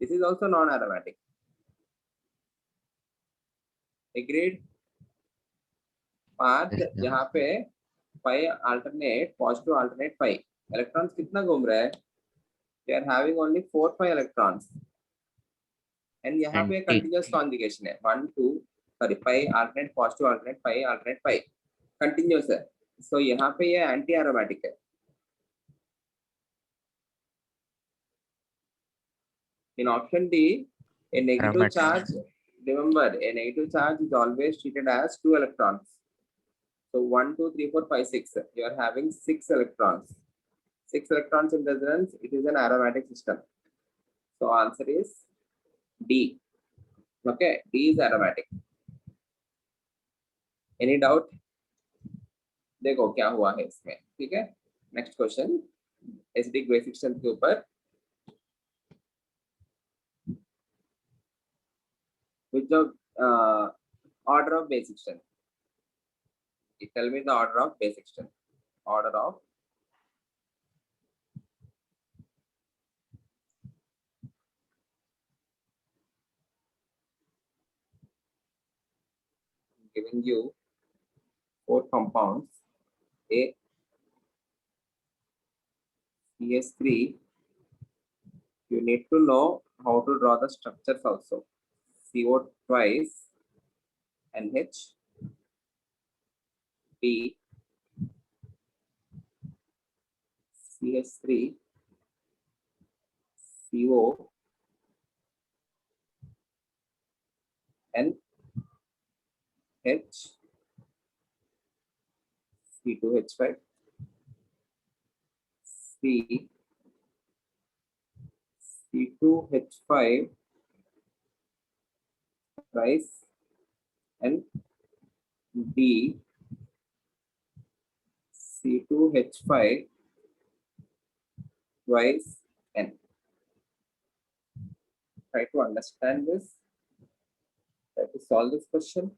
This is also non aromatic. Agreed? पांच यहाँ पे pi alternate, positive alternate pi electrons कितना घूम रहा है? They are having only 4 pi electrons and यहाँ पे continuous conjugation है 1 2 sorry pi alternate positive alternate pi continuous है, so यहाँ पे ये anti aromatic है। In option D, a negative Aromatic. charge, remember, a negative charge is always treated as 2 electrons. So 1, 2, 3, 4, 5, 6. You are having 6 electrons. 6 electrons in resonance, it is an aromatic system. So answer is D. Okay, D is aromatic. Any doubt? देखो क्या हुआ है इसमें, ठीक है। Next question acidic basic system के ऊपर। Which of order of basic strength? You tell me the order of basic strength. Order of giving you 4 compounds A, CS3. You need to know how to draw the structures also. CO twice, NH, B, CS3, CO, N, H, C2H5, C, C2H5 twice, and D, C2H5 twice, N. Try to understand this. Try to solve this question.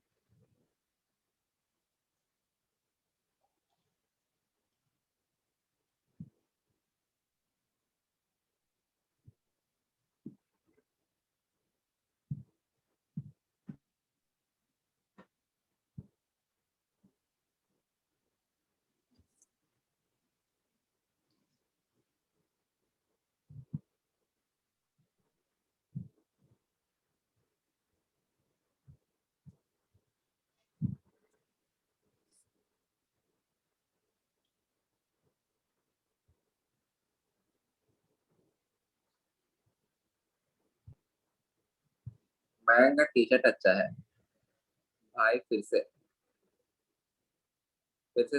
Mayank का T shirt अच्छा है। भाई फिर से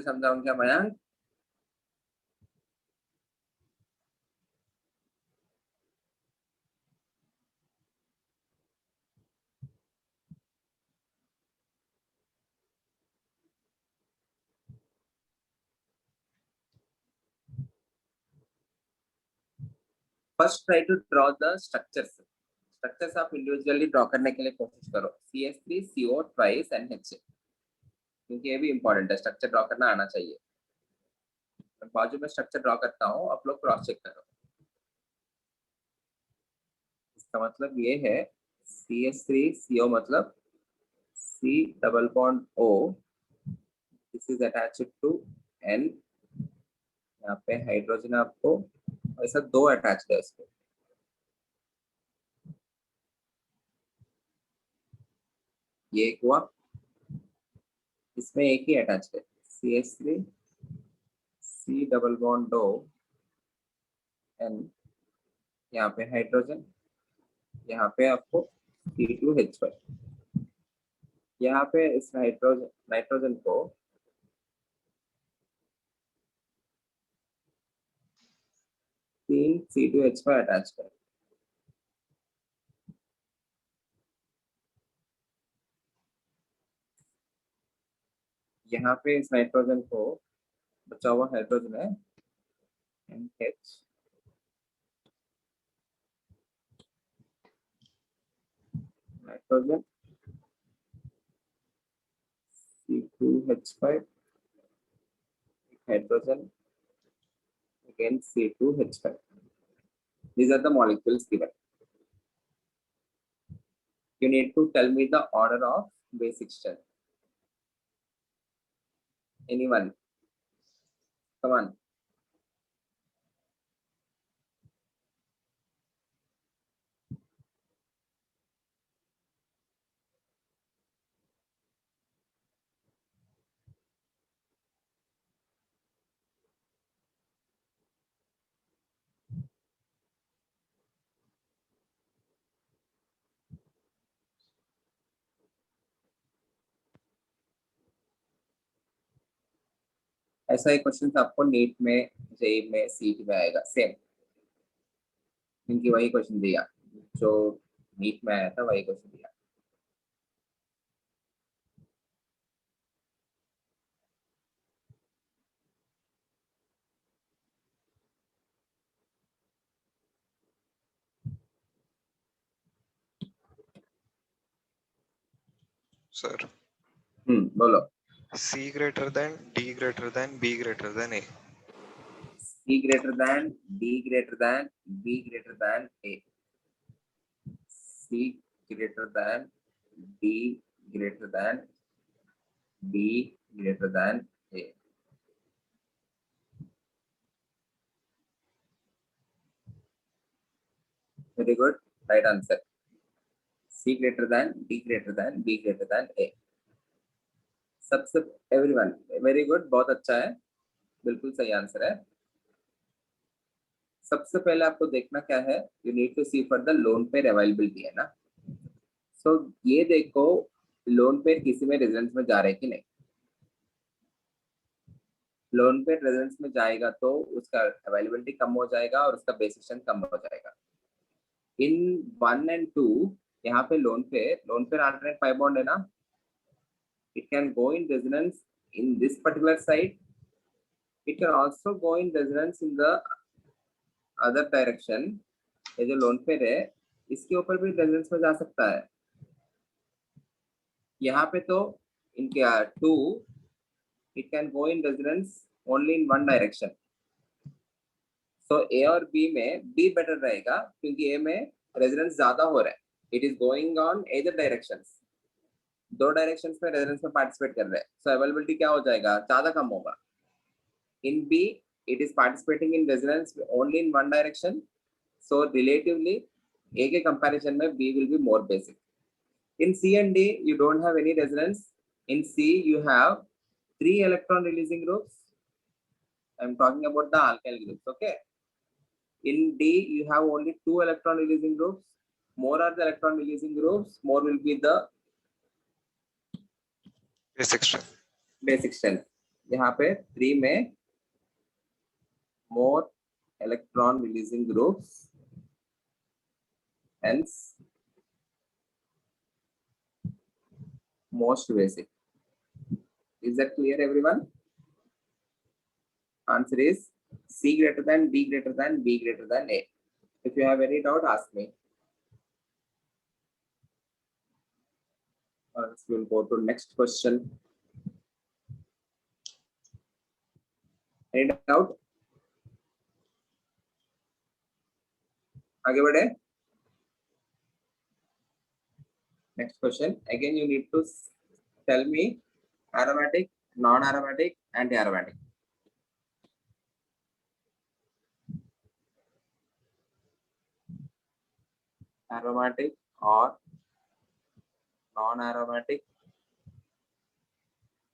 समझाऊं क्या Mayank? First try to draw the structures आप individually draw करने के लिए कोशिश करो, CH3 CO ट्वाइस NH, क्योंकि ये भी इंपॉर्टेंट है, स्ट्रक्चर ड्रॉ करना आना चाहिए। बाजू में स्ट्रक्चर ड्रॉ करता हूँ, आप लोग क्रॉस चेक करो। इसका मतलब ये है CH3 CO मतलब C double bond O, this is attached to N, यहाँ पे हाइड्रोजन आपको ऐसा 2 अटैच्ड है इसको, ये एक हुआ, इसमें एक ही अटैच्ड है CH3 C double bond O N, यहाँ पे हाइड्रोजन, यहाँ पे आपको C2H5, यहाँ पे इस नाइट्रोजन को तीन C2H5 अटैच करें। यहाँ पे इस नाइट्रोजन को बचा हुआ हाइड्रोजन है NH, nitrogen C2H5, hydrogen again C2H5. These are the molecules given. You need to tell me the order of basic strength. Anyone? Come on. ऐसा ही क्वेश्चन आपको नीट में, जेई में, सीट में आएगा सेम, क्योंकि वही क्वेश्चन दिया जो नीट में आया था, वही क्वेश्चन दिया। सर बोलो। C greater than D greater than B greater than A. C greater than D greater than B greater than A. C greater than D greater than B greater than A. Very good. Right answer. C greater than D greater than B greater than A. सबसे everyone very good, बहुत अच्छा है, बिल्कुल सही answer है। सबसे पहले आपको देखना क्या है, you need to see for the lone pair availability, है ना। सो ये देखो लोन पेयर किसी में रेजिडेंस में जा रहे कि नहीं। लोन पेयर रेजिडेंस में जाएगा तो उसका अवेलेबिलिटी कम हो जाएगा और उसका बेसिक स्ट्रेंथ कम हो जाएगा। इन 1 and 2 यहाँ पे lone pair alternate pi bond है ना, it can go in resonance in this particular side, it can also go in resonance in the other direction। ये जो लोन पेयर है इसके ऊपर भी रेजोनेंस में जा सकता है। यहाँ पे तो इनके 2 it can go in resonance only in one direction, so A और B में B बेटर रहेगा क्योंकि A में रेजोनेंस ज्यादा हो रहा है, it is going on either directions, दो डायरेक्शंस में रेजोनेंस में पार्टिसिपेट कर रहे हैं, सो अवेलेबिलिटी क्या हो जाएगा, ज्यादा कम होगा। इन B it is participating in resonance only in one direction, so relatively A के comparison में B will be more basic। In C and D you don't have any resonance, in C you have 3 electron releasing groups, I am talking about the alkyl groups, okay। In D you have only 2 electron releasing groups, more are the electron releasing groups, more will be the basic strength. Basic strength. यहाँ पे 3 में more electron releasing groups, hence most basic. Is that clear, everyone? Answer is C greater than B greater than B greater than A. If you have any doubt, ask me. Or else we'll go to next question. Any doubt? आगे बढ़े. Next question. Again, you need to tell me aromatic, non-aromatic, anti-aromatic. Aromatic or non-aromatic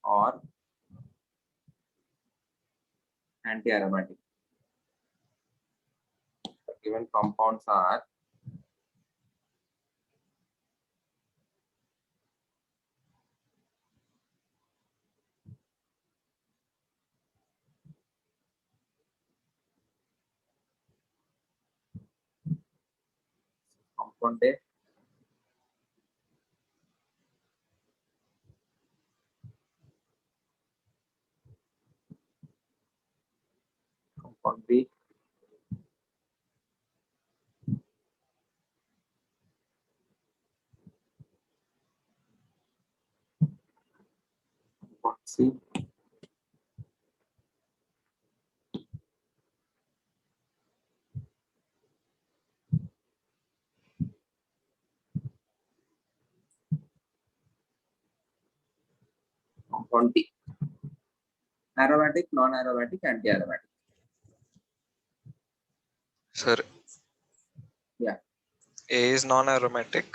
or anti-aromatic. The given compounds are compound A, compound B, compound C, compound D. Aromatic, non-aromatic, anti-aromatic. Sir, Yeah. A is non-aromatic,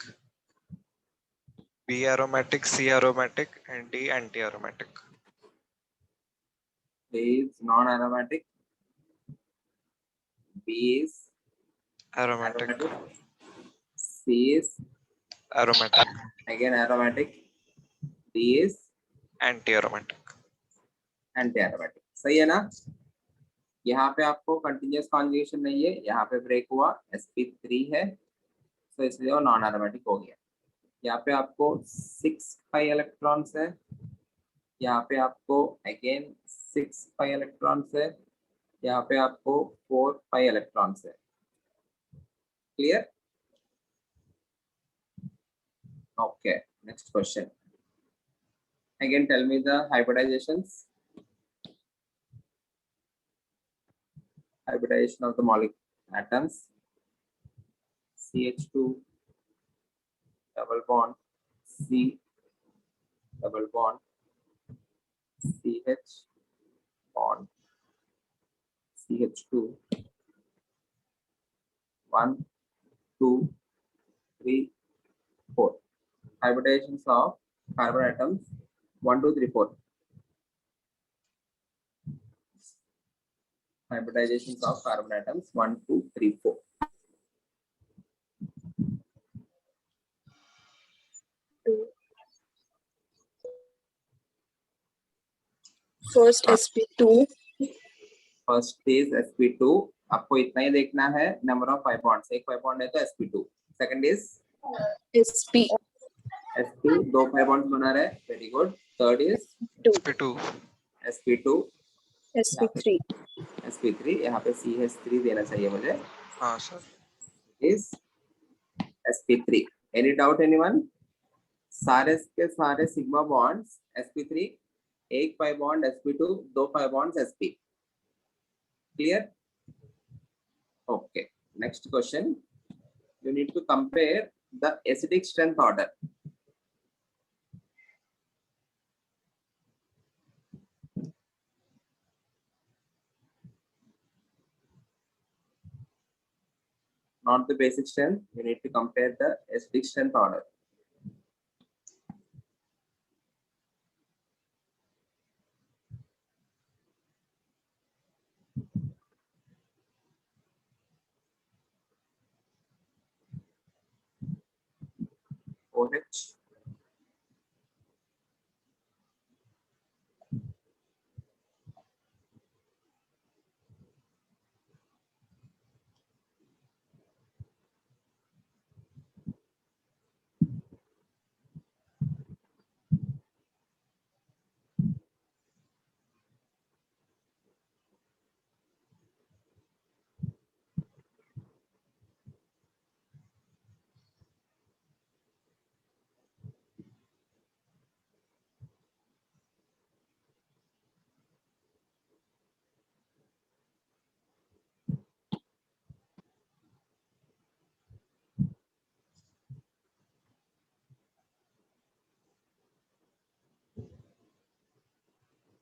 B aromatic, C aromatic, and D anti-aromatic. A is non-aromatic, B is Aromatic, aromatic, C is aromatic, again aromatic, D is anti-aromatic. anti-aromatic. सही है ना? यहाँ पे आपको continuous conjugation नहीं है, यहाँ पे ब्रेक हुआ, sp3 है, तो इसलिए वो नॉन एरोमेटिक हो गया. यहाँ पे आपको 6 पाई इलेक्ट्रॉन्स है, यहाँ पे आपको अगेन 6 पाई इलेक्ट्रॉन्स है, यहाँ पे आपको 4 पाई इलेक्ट्रॉन्स है. Clear? Okay, next question. Again tell me the hybridizations. Hybridization of the molecule atoms. CH2 double bond C double bond CH bond CH2 1 2 3 4. Hybridizations of carbon atoms 1 2 3 4. Hybridizations of carbon atoms 1 2 3 4. First sp2. First is sp2. आपको इतना ही देखना है, number of 5 bonds. एक 5 bond है तो sp2. Second is sp sp, दो 5 bonds बना रहे. Very good. Third is 2 P2, sp2 sp3 sp3. यहाँ पे ch3 देना चाहिए मुझे. हाँ sir. is sp3. Any doubt anyone? सारे के सारे सिग्मा बॉन्ड्स sp3, एक 5 बॉन्ड sp2, दो 5 bonds sp. Clear? Okay. Next question. You need to compare the acidic strength order. Not the basic strength. You need to compare the acidic strength order. OH,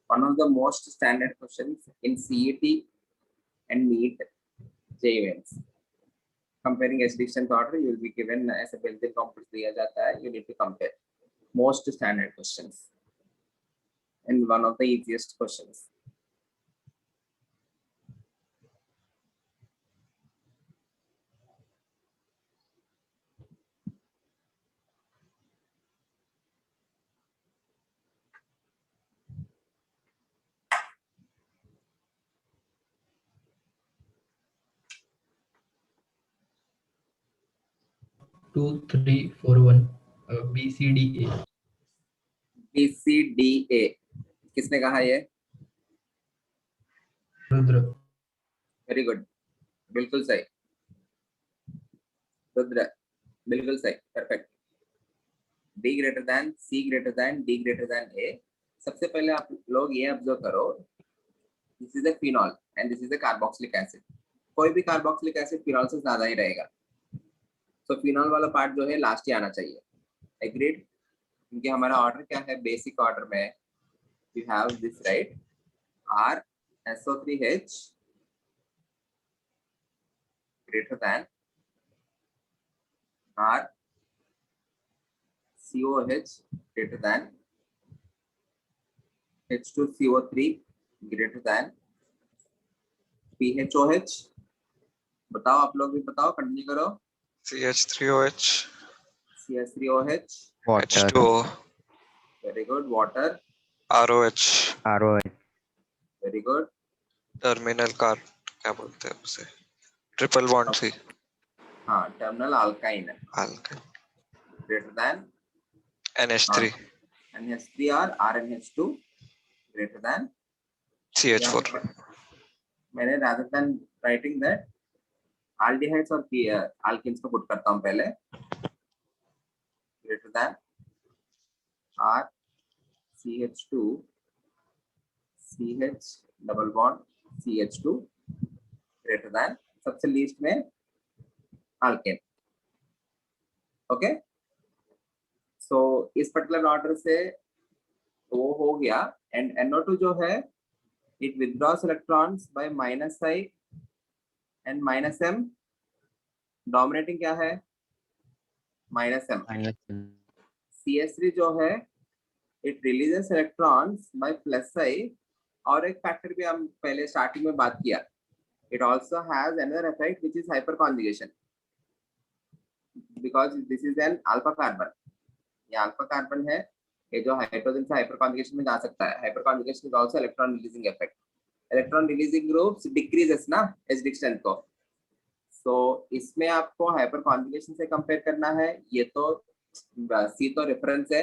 One of the most standard questions in CET and NEET JEEs. Comparing addition order, you will be given as a built-in component दिया जाता है. You need to compare. Most standard questions and one of the easiest questions. Two, three, four, one. B, C, D, A. B, C, D, A. किसने कहा ये? Rudra. Very good. बिल्कुल सही. रुद्र, बिल्कुल सही. Perfect. B greater than, C greater than, D greater than A. सबसे पहले आप लोग ये ऑब्जर्व करो. This is a phenol and this is a carboxylic acid. कोई भी carboxylic acid phenol से ज्यादा ही रहेगा. तो phenol वाला पार्ट जो है लास्ट ही आना चाहिए. Agreed? क्योंकि हमारा ऑर्डर क्या है? बेसिक ऑर्डर में we have this, right? R SO3H greater than R COH greater than H2CO3 greater than PHOH. बताओ, आप लोग भी बताओ, कंटिन्यू करो. CH3OH. CH3OH. Water. H2O. Very good. Water. ROH. ROH. Very good. Terminal कार क्या बोलते हैं उसे? Triple bond C. हाँ, terminal alkyne alkyl. greater than NH3. NH3 or RNH2 greater than. CH4. मैंने rather than writing that aldehydes और alkenes को put करता हूँ पहले. Greater than R CH2 CH double bond CH2 greater than सबसे least में alkane. Okay, सो इस particular order से वो हो गया. एंड NO2 जो है it withdraws electrons by -I and -M. Dominating क्या है? -M. CH3 जो है it releases electrons by +I. और एक फैक्टर भी हम पहले स्टार्टिंग में बात किया. It also has another effect which is hyperconjugation because this is an alpha carbon. ये अल्फा कार्बन है, ये जो हाइड्रोजन से हाइपर कॉन्जुगेशन में जा सकता है. Hyper conjugation is also electron releasing effect. Electron releasing groups decreases ना एच स्ट्रेंथ को. सो इसमें आपको हाइपर कॉन्जुगेशन से कंपेयर करना है. ये तो सी तो रेफरेंस है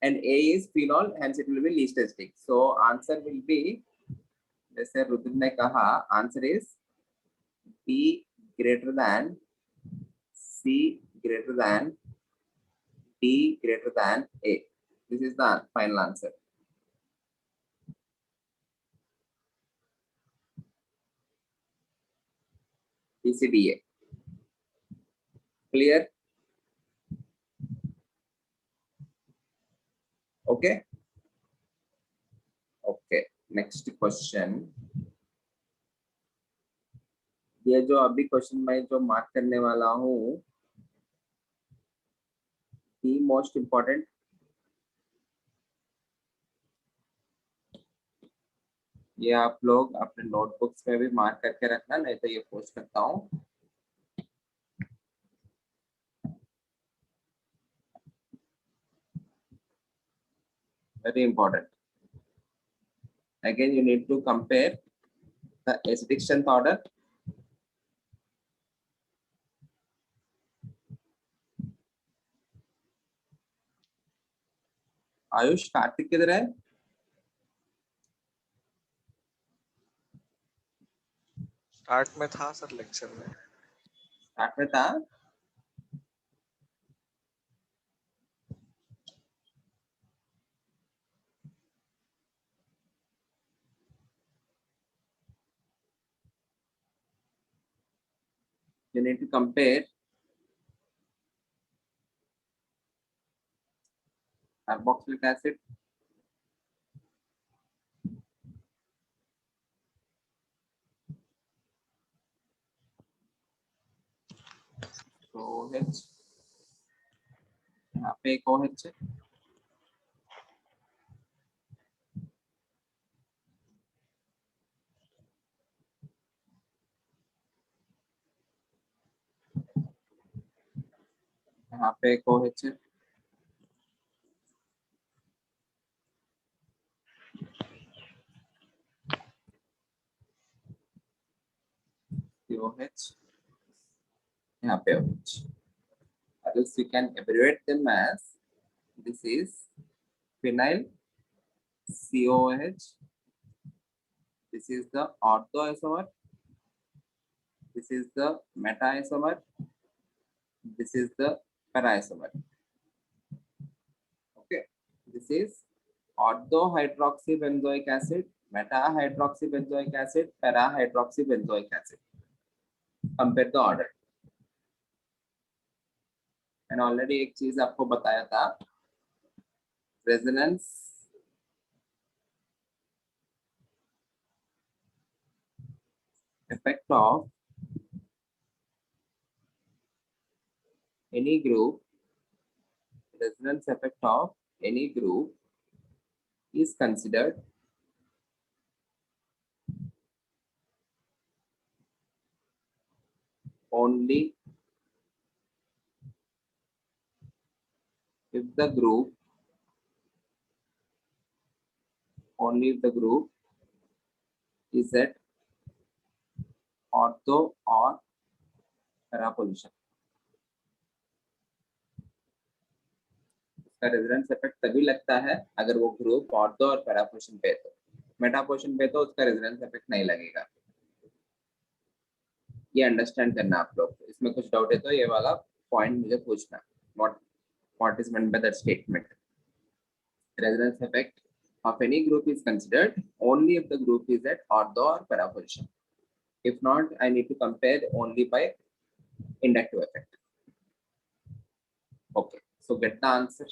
and A is phenol, hence it will be least acidic. So answer will be, जैसे रुद्र ने कहा, answer is B greater than, C greater than, D greater than A. This is the final answer. PCDA. Clear? Okay. Okay. Next question. ये जो अभी question मैं जो mark करने वाला हूँ, the most important, ये आप लोग अपने नोटबुक्स में भी मार्क करके रखना, नहीं तो ये पोस्ट करता हूँ. Very important. Again, you need to compare the acidic strength order. Ayush, Kartik किधर है? स्टार्ट में था सर, लेक्चर में. स्टार्ट में था. You need to compare carboxylic acid OH, यहाँ पे एक OH है, यहाँ पे एक OH है, OH, यहाँ पे OH. Else we can abbreviate them as this is phenyl COOH. This is the orthoisomer. This is the meta-isomer. This is the para-isomer. Okay. This is ortho-hydroxybenzoic acid, meta-hydroxybenzoic acid, para-hydroxybenzoic acid. Compare the order. मैंने already एक चीज आपको बताया था, resonance effect of any group, resonance effect of any group is considered only if the group is at ortho or para position. उसका resonance effect तभी लगता है अगर वो ग्रुप ऑर्थो और पैरा पोजीशन पे तो, मेटा पोजीशन पे तो उसका रेजोनेंस इफेक्ट नहीं लगेगा. ये अंडरस्टैंड करना आप लोग. इसमें कुछ डाउट है तो ये वाला पॉइंट मुझे पूछना. What is meant by that statement? Resonance effect of any group is considered only if the group is at ortho or para position. If not, I need to compare only by inductive effect. Okay, so get the answer.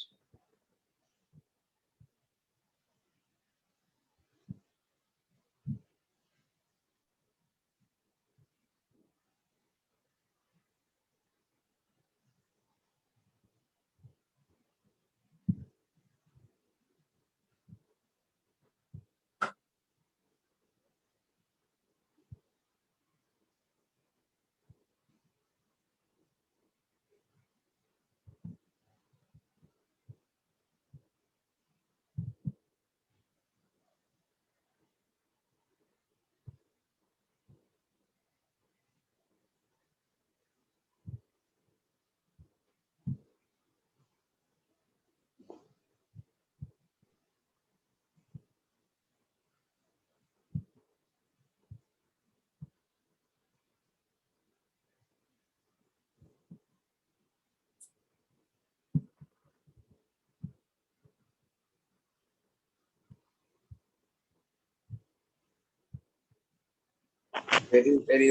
Very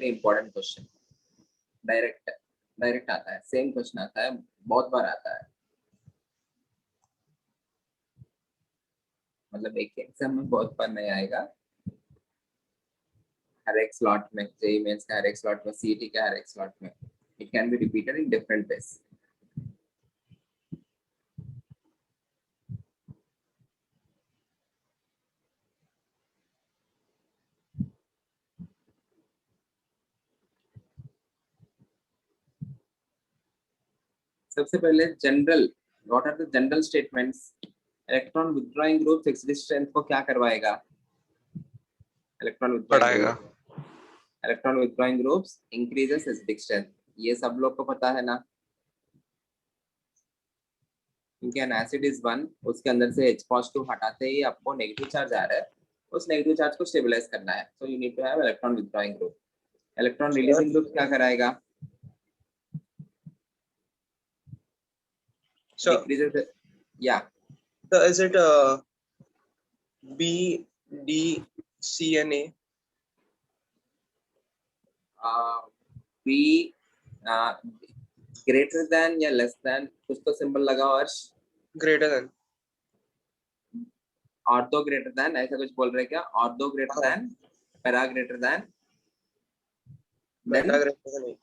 important question. Direct आता है, same question आता है, बहुत बार आता है. मतलब एक exam में बहुत बार नहीं आएगा. हर एक स्लॉट में, जेईई मेंस का हर एक स्लॉट में, सीईटी का हर एक स्लॉट में, it can be repeated in different ways. सबसे पहले general, what are the general statements? Electron withdrawing group acidic strength को क्या करवाएगा? Electron withdrawing groups increases acidic strength. ये सब लोग को पता है ना, क्योंकि एन एसिड इज 1, उसके अंदर से H पॉजिटिव हटाते ही आपको नेगेटिव चार्ज आ रहा है, उस नेगेटिव चार्ज को स्टेबलाइज करना है. So you need to have electron withdrawing group. Electron releasing group क्या कराएगा? So, yeah. so is it B, D, C and A? B greater than या less than, कुछ तो सिंबल लगाओ अर्श. Greater than. Ortho greater than, ऐसा कुछ बोल रहे क्या? Ortho greater than, para greater than, Meta greater than A.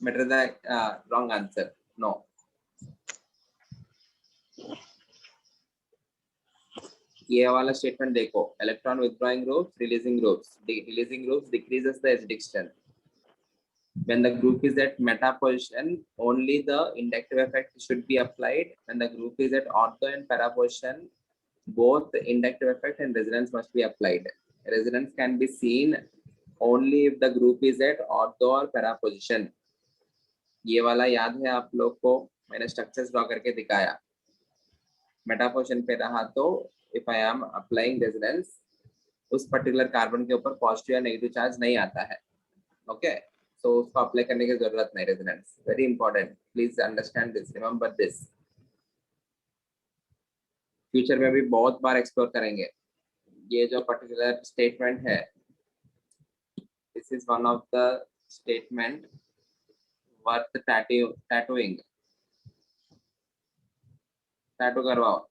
better the wrong answer. No. ये वाला स्टेटमेंट देखो, electron withdrawing groups, releasing groups decreases the S distance. When the group is at meta position, only the inductive effect should be applied. When the group is at ortho and para position, both the inductive effect and resonance must be applied. Resonance can be seen only if the group is at ortho or para position. ये वाला याद है आप लोग को, मैंने structures draw करके दिखाया. मेटा पोजिशन पे रहा तो if I am applying resonance, उस पर्टिकुलर कार्बन के ऊपर पॉजिटिव या नेगेटिव चार्ज नहीं आता है. ओके, सो उसको अप्लाई करने की जरूरत नहीं. Resonance very important, please understand this, remember this. Future में भी बहुत बार एक्सप्लोर करेंगे. ये जो पर्टिकुलर स्टेटमेंट है, this is one of the statement worth tattooing. Tattoo करवाओ.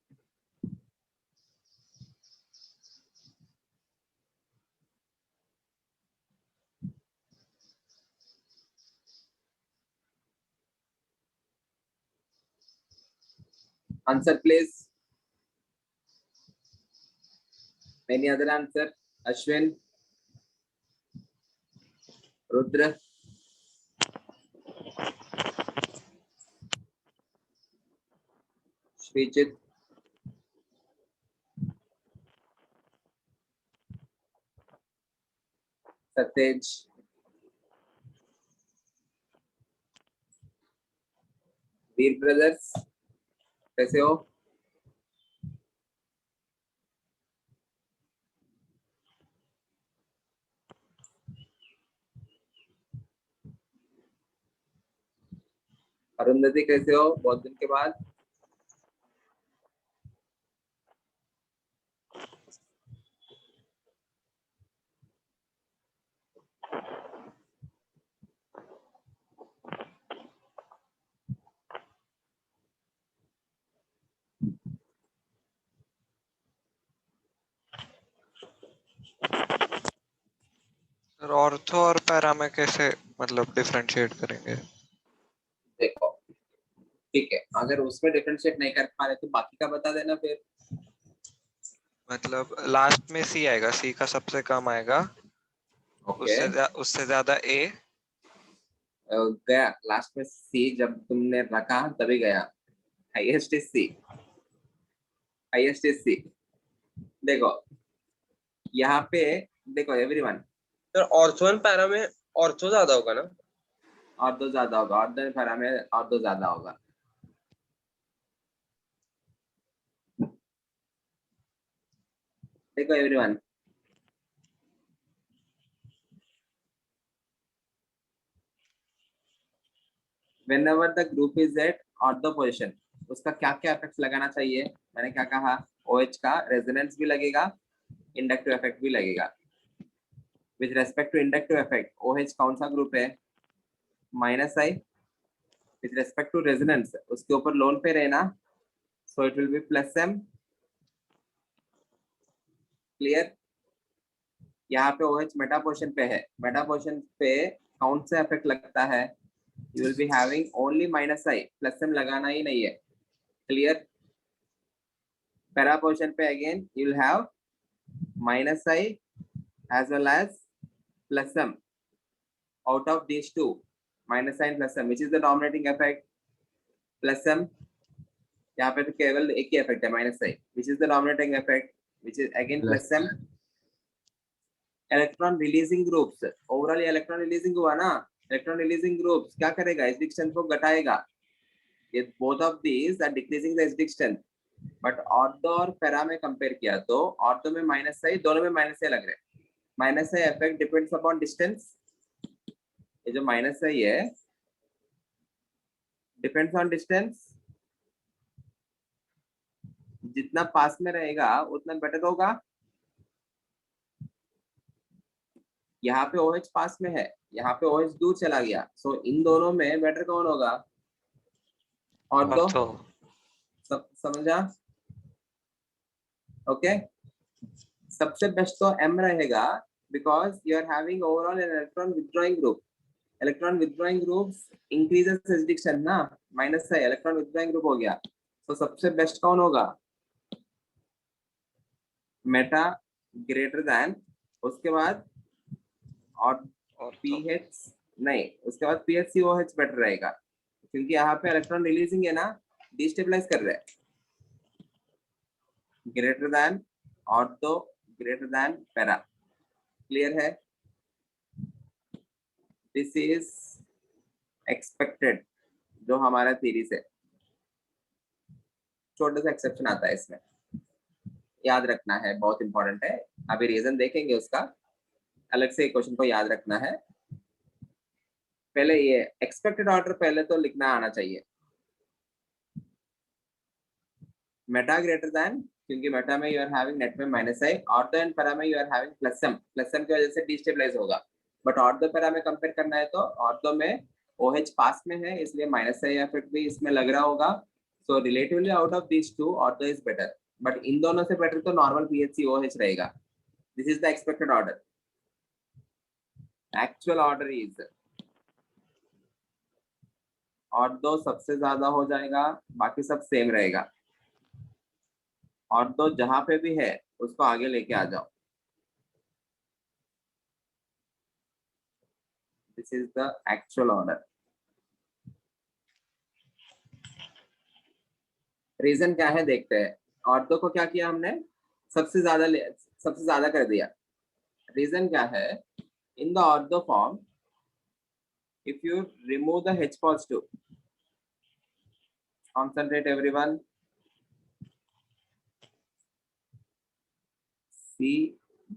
Answer please. Any other answer? Ashwin, Rudra, Srijit, Satej, Veer brothers, कैसे हो? अरुंधति कैसे हो? बहुत दिन के बाद. सर ऑर्थो और पैरा में कैसे मतलब डिफरेंशिएट करेंगे? देखो, ठीक है, अगर उसमें डिफरेंशिएट नहीं कर पा रहे तो बाकी का बता देना फिर. मतलब लास्ट में सी आएगा, सी का सबसे कम आएगा. ओके, उससे ज्यादा ए. गया लास्ट में सी, जब तुमने रखा तभी गया. Highest is C, highest is C. देखो यहाँ पे देखो everyone, sir ortho and para में ऑर्थो ज्यादा होगा ना? और दो ज्यादा होगा, और दो पैरा में और दो ज्यादा होगा. देखो everyone, whenever the group is at ortho position, उसका क्या क्या इफेक्ट्स लगाना चाहिए? मैंने क्या कहा? OH का रेजोनेंस भी लगेगा, इंडक्टिव इफेक्ट भी लगेगा. With respect to inductive effect, OH कौन सा ग्रुप है? -I. With respect to resonance, उसके ऊपर लोन पे रहना, so it will be +M. Clear? यहाँ पे OH मेटा पोजिशन पे है. मेटा पोजिशन पे कौन सा इफेक्ट लगता है? You will be having only -I, +M लगाना ही नहीं है. Clear? Para position पे again you will have -I as well as +M. Out of these two, -I and +M, which is the dominating effect? +M. यहाँ पे तो केवल एक ही effect है, -I. Which is the dominating effect? Which is again +M. Electron releasing groups. Overall electron releasing हुआ ना? Electron releasing groups क्या करेगा? S distance को घटाएगा. ये both of these are decreasing the S distance. But ortho और para में compare किया तो ortho में -I, दोनों में -I लग रहे हैं. -I effect depends upon distance. ये जो -I है depends on distance. जितना पास में रहेगा उतना बेटर होगा. यहाँ पे OH पास में है, यहाँ पे OH दूर चला गया, सो इन दोनों में बेटर कौन होगा? ऑर्थो. समझा? ओके, सबसे बेस्ट तो M रहेगा, because you are having overall an electron withdrawing group. Electron withdrawing groups increases restriction ना, माइनस है, इलेक्ट्रॉन विथड्रॉइंग ग्रुप हो गया, तो सबसे बेस्ट कौन होगा? मेटा ग्रेटर देन, उसके बाद और और पीएच नहीं, उसके बाद पीएचसीओएच बेटर रहेगा, क्योंकि यहाँ पे इलेक्ट्रॉन रिलीजिंग है ना, डिस्टेबलाइज कर रहे हैं। Greater than ortho, greater than para, clear है? दिस इज एक्सपेक्टेड, जो हमारा थ्योरी से छोटा सा एक्सेप्शन आता है इसमें, याद रखना है, बहुत इंपॉर्टेंट है। अभी रीजन देखेंगे उसका, अलग से क्वेश्चन को याद रखना है। पहले ये एक्सपेक्टेड ऑर्डर पहले तो लिखना आना चाहिए। मेटा ग्रेटर देन, क्योंकि मेटा में यू आर हैविंग नेट में minus I, ortho and para में you are having plus M, plus M की वजह से डिस्टेबलाइज होगा। बट ऑर्थो पैरा में कंपेयर करना है तो ऑर्थो में OH पास में है, इसलिए माइनस आई इफेक्ट भी इसमें लग रहा होगा। So relatively out of this two ortho is better, but in दोनों से बेटर तो नॉर्मल PHCOH रहेगा। This is the expected order. Actual order is ortho सबसे ज्यादा हो जाएगा, बाकी सब सेम रहेगा। ऑर्थो जहां पे भी है उसको आगे लेके आ जाओ। This is the actual order. Reason क्या है देखते हैं। ऑर्थो को क्या किया हमने, सबसे ज्यादा कर दिया। रीजन क्या है, in the ortho form if you remove the H positive, concentrate everyone, C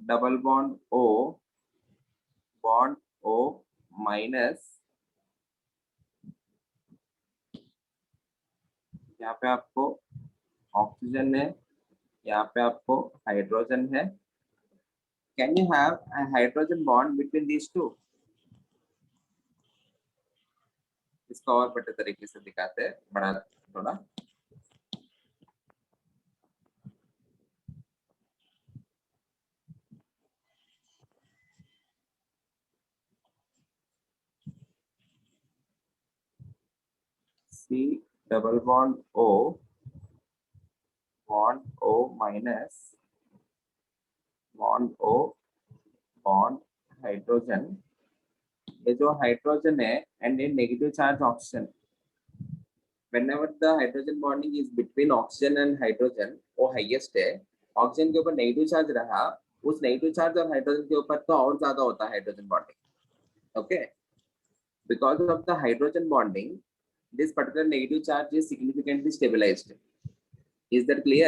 double bond O minus, यहाँ पे आपको ऑक्सीजन है, यहाँ पे आपको हाइड्रोजन है। Can you have a hydrogen bond between these two? इसको और बेटर तरीके से दिखाते हैं, बड़ा थोड़ा। C double bond O minus bond O bond hydrogen. ये जो हाइड्रोजन है and A negative charge oxygen, whenever the hydrogen bonding is between oxygen and hydrogen, वो हाईएस्ट है। ऑक्सीजन के ऊपर नेगेटिव चार्ज रहा, उस नेगेटिव चार्ज और हाइड्रोजन के ऊपर तो और ज्यादा होता है hydrogen bonding. Okay, because of the hydrogen bonding this particular negative charge is significantly stabilized. Is that clear?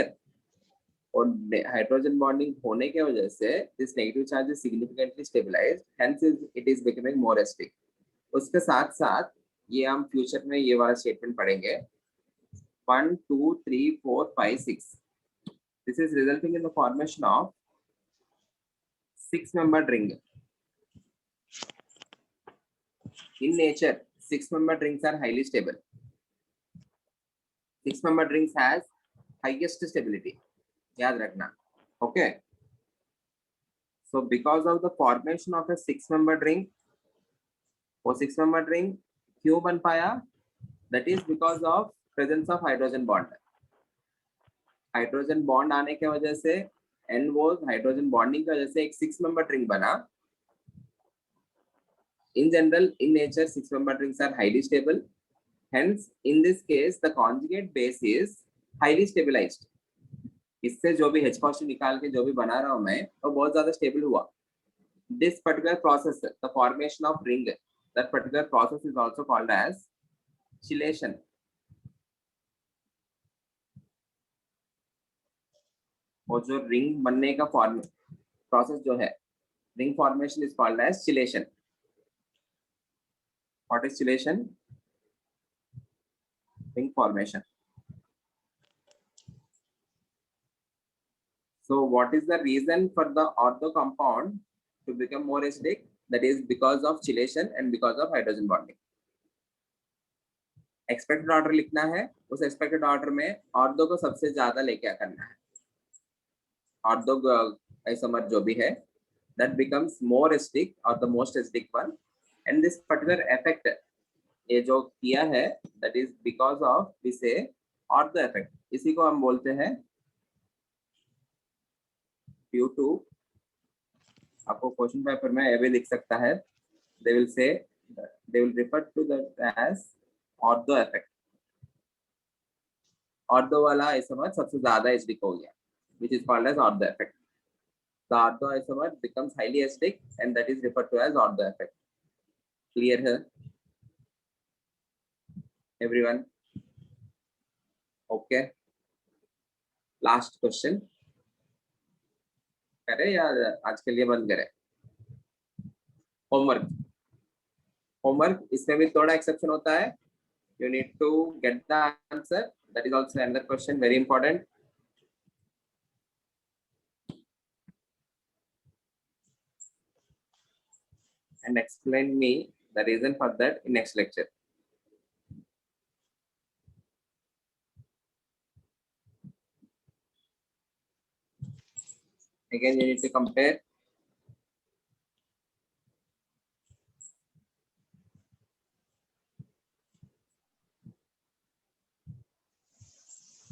और हाइड्रोजन बॉन्डिंग होने के वजह से this negative charge is significantly stabilized, hence it is becoming more acidic. उसके साथ साथ ये हम फ्यूचर में ये वाला स्टेटमेंट पढ़ेंगे, 1 2 3 4 5 6, this is resulting in the formation of 6-membered ring. In nature, 6-membered rings are highly stable. 6-membered rings has highest stability. याद रखना. Okay. So because of the formation of a 6-membered ring, वो 6-membered ring क्यों बन पाया? That is because of presence of hydrogen bond. Hydrogen bond आने के वजह से एंड वो हाइड्रोजन बॉन्डिंग की वजह से एक 6-membered ring बना. In general, in nature, 6-membered rings are highly stable. Hence, in this case, the conjugate base is highly stabilized. इससे जो भी H positive निकाल के जो भी बना रहा हूं मैं, वो बहुत ज्यादा स्टेबल हुआ. This particular process, the formation of ring, that particular process is also called as chelation. वो जो रिंग बनने का प्रोसेस जो है, ring formation is called as chelation. What is chelation? Ring formation. So what is the reason for the ortho compound to become more acidic? That is because of chelation and because of hydrogen bonding. Expected order लिखना है, उस expected order में ortho को सबसे ज्यादा लेके करना है. Ortho isomer जो भी है, that becomes more acidic or the most acidic one, and this particular effect ये जो किया है that is because of we say ortho effect. इसी को हम बोलते हैं due to, आपको क्वेश्चन पेपर में ये भी लिख सकता है, they will say they will refer to that as ortho effect. Ortho वाला आइसोमर सबसे ज्यादा एसिडिक हो गया, which is called as ortho effect. The ortho isomer becomes highly acidic and that is referred to as ortho effect. Clear here, everyone? Okay. Last question. करें या आज के लिए बंद करें? होमवर्क इसमें भी थोड़ा एक्सेप्शन होता है. You need to get the answer. That is also another question, very important. And explain me the reason for that in next lecture. Again, you need to compare.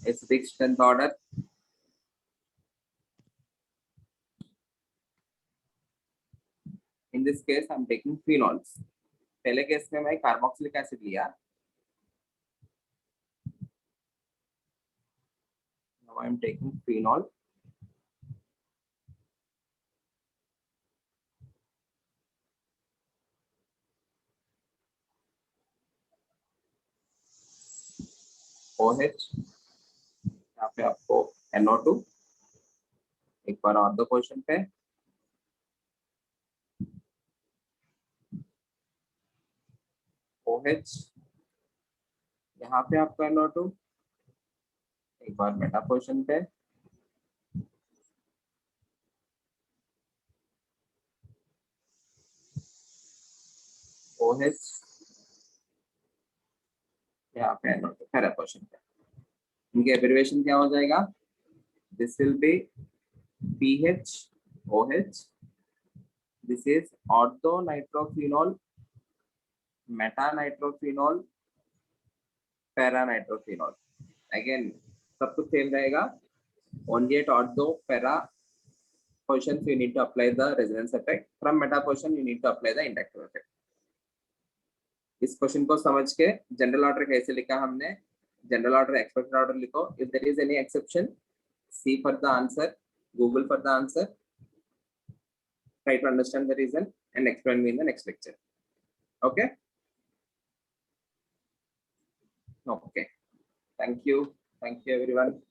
Acidic strength order. In this case, I'm taking phenols. पहले case में मैं carboxylic acid लिया. Now I'm taking phenol. OH. यहाँ पे आपको NO2. एक बार और दो क्वेश्चन पे. OH. यहाँ पे आपका NO2. एक बार मेटा क्वेश्चन पे. OH. यहाँ पे NO2 पहला क्वेश्चन पे. इनके एब्रिविएशन क्या हो जाएगा? This will be PHOH. This is orthonitrophenol, metanitrophenol, paranitrophenol. Again, सब कुछ सेम रहेगा. Only at ortho para positions you need to apply the resonance effect. From meta position you need to apply the inductive effect. इस question को समझ के general order कैसे लिखा हमने? जनरल ऑर्डर, एक्सपेक्टेड ऑर्डर लिखो. If there is any exception, see for the answer, Google for the answer, try to understand the reason and explain me in the next lecture. Okay? Okay. Thank you everyone.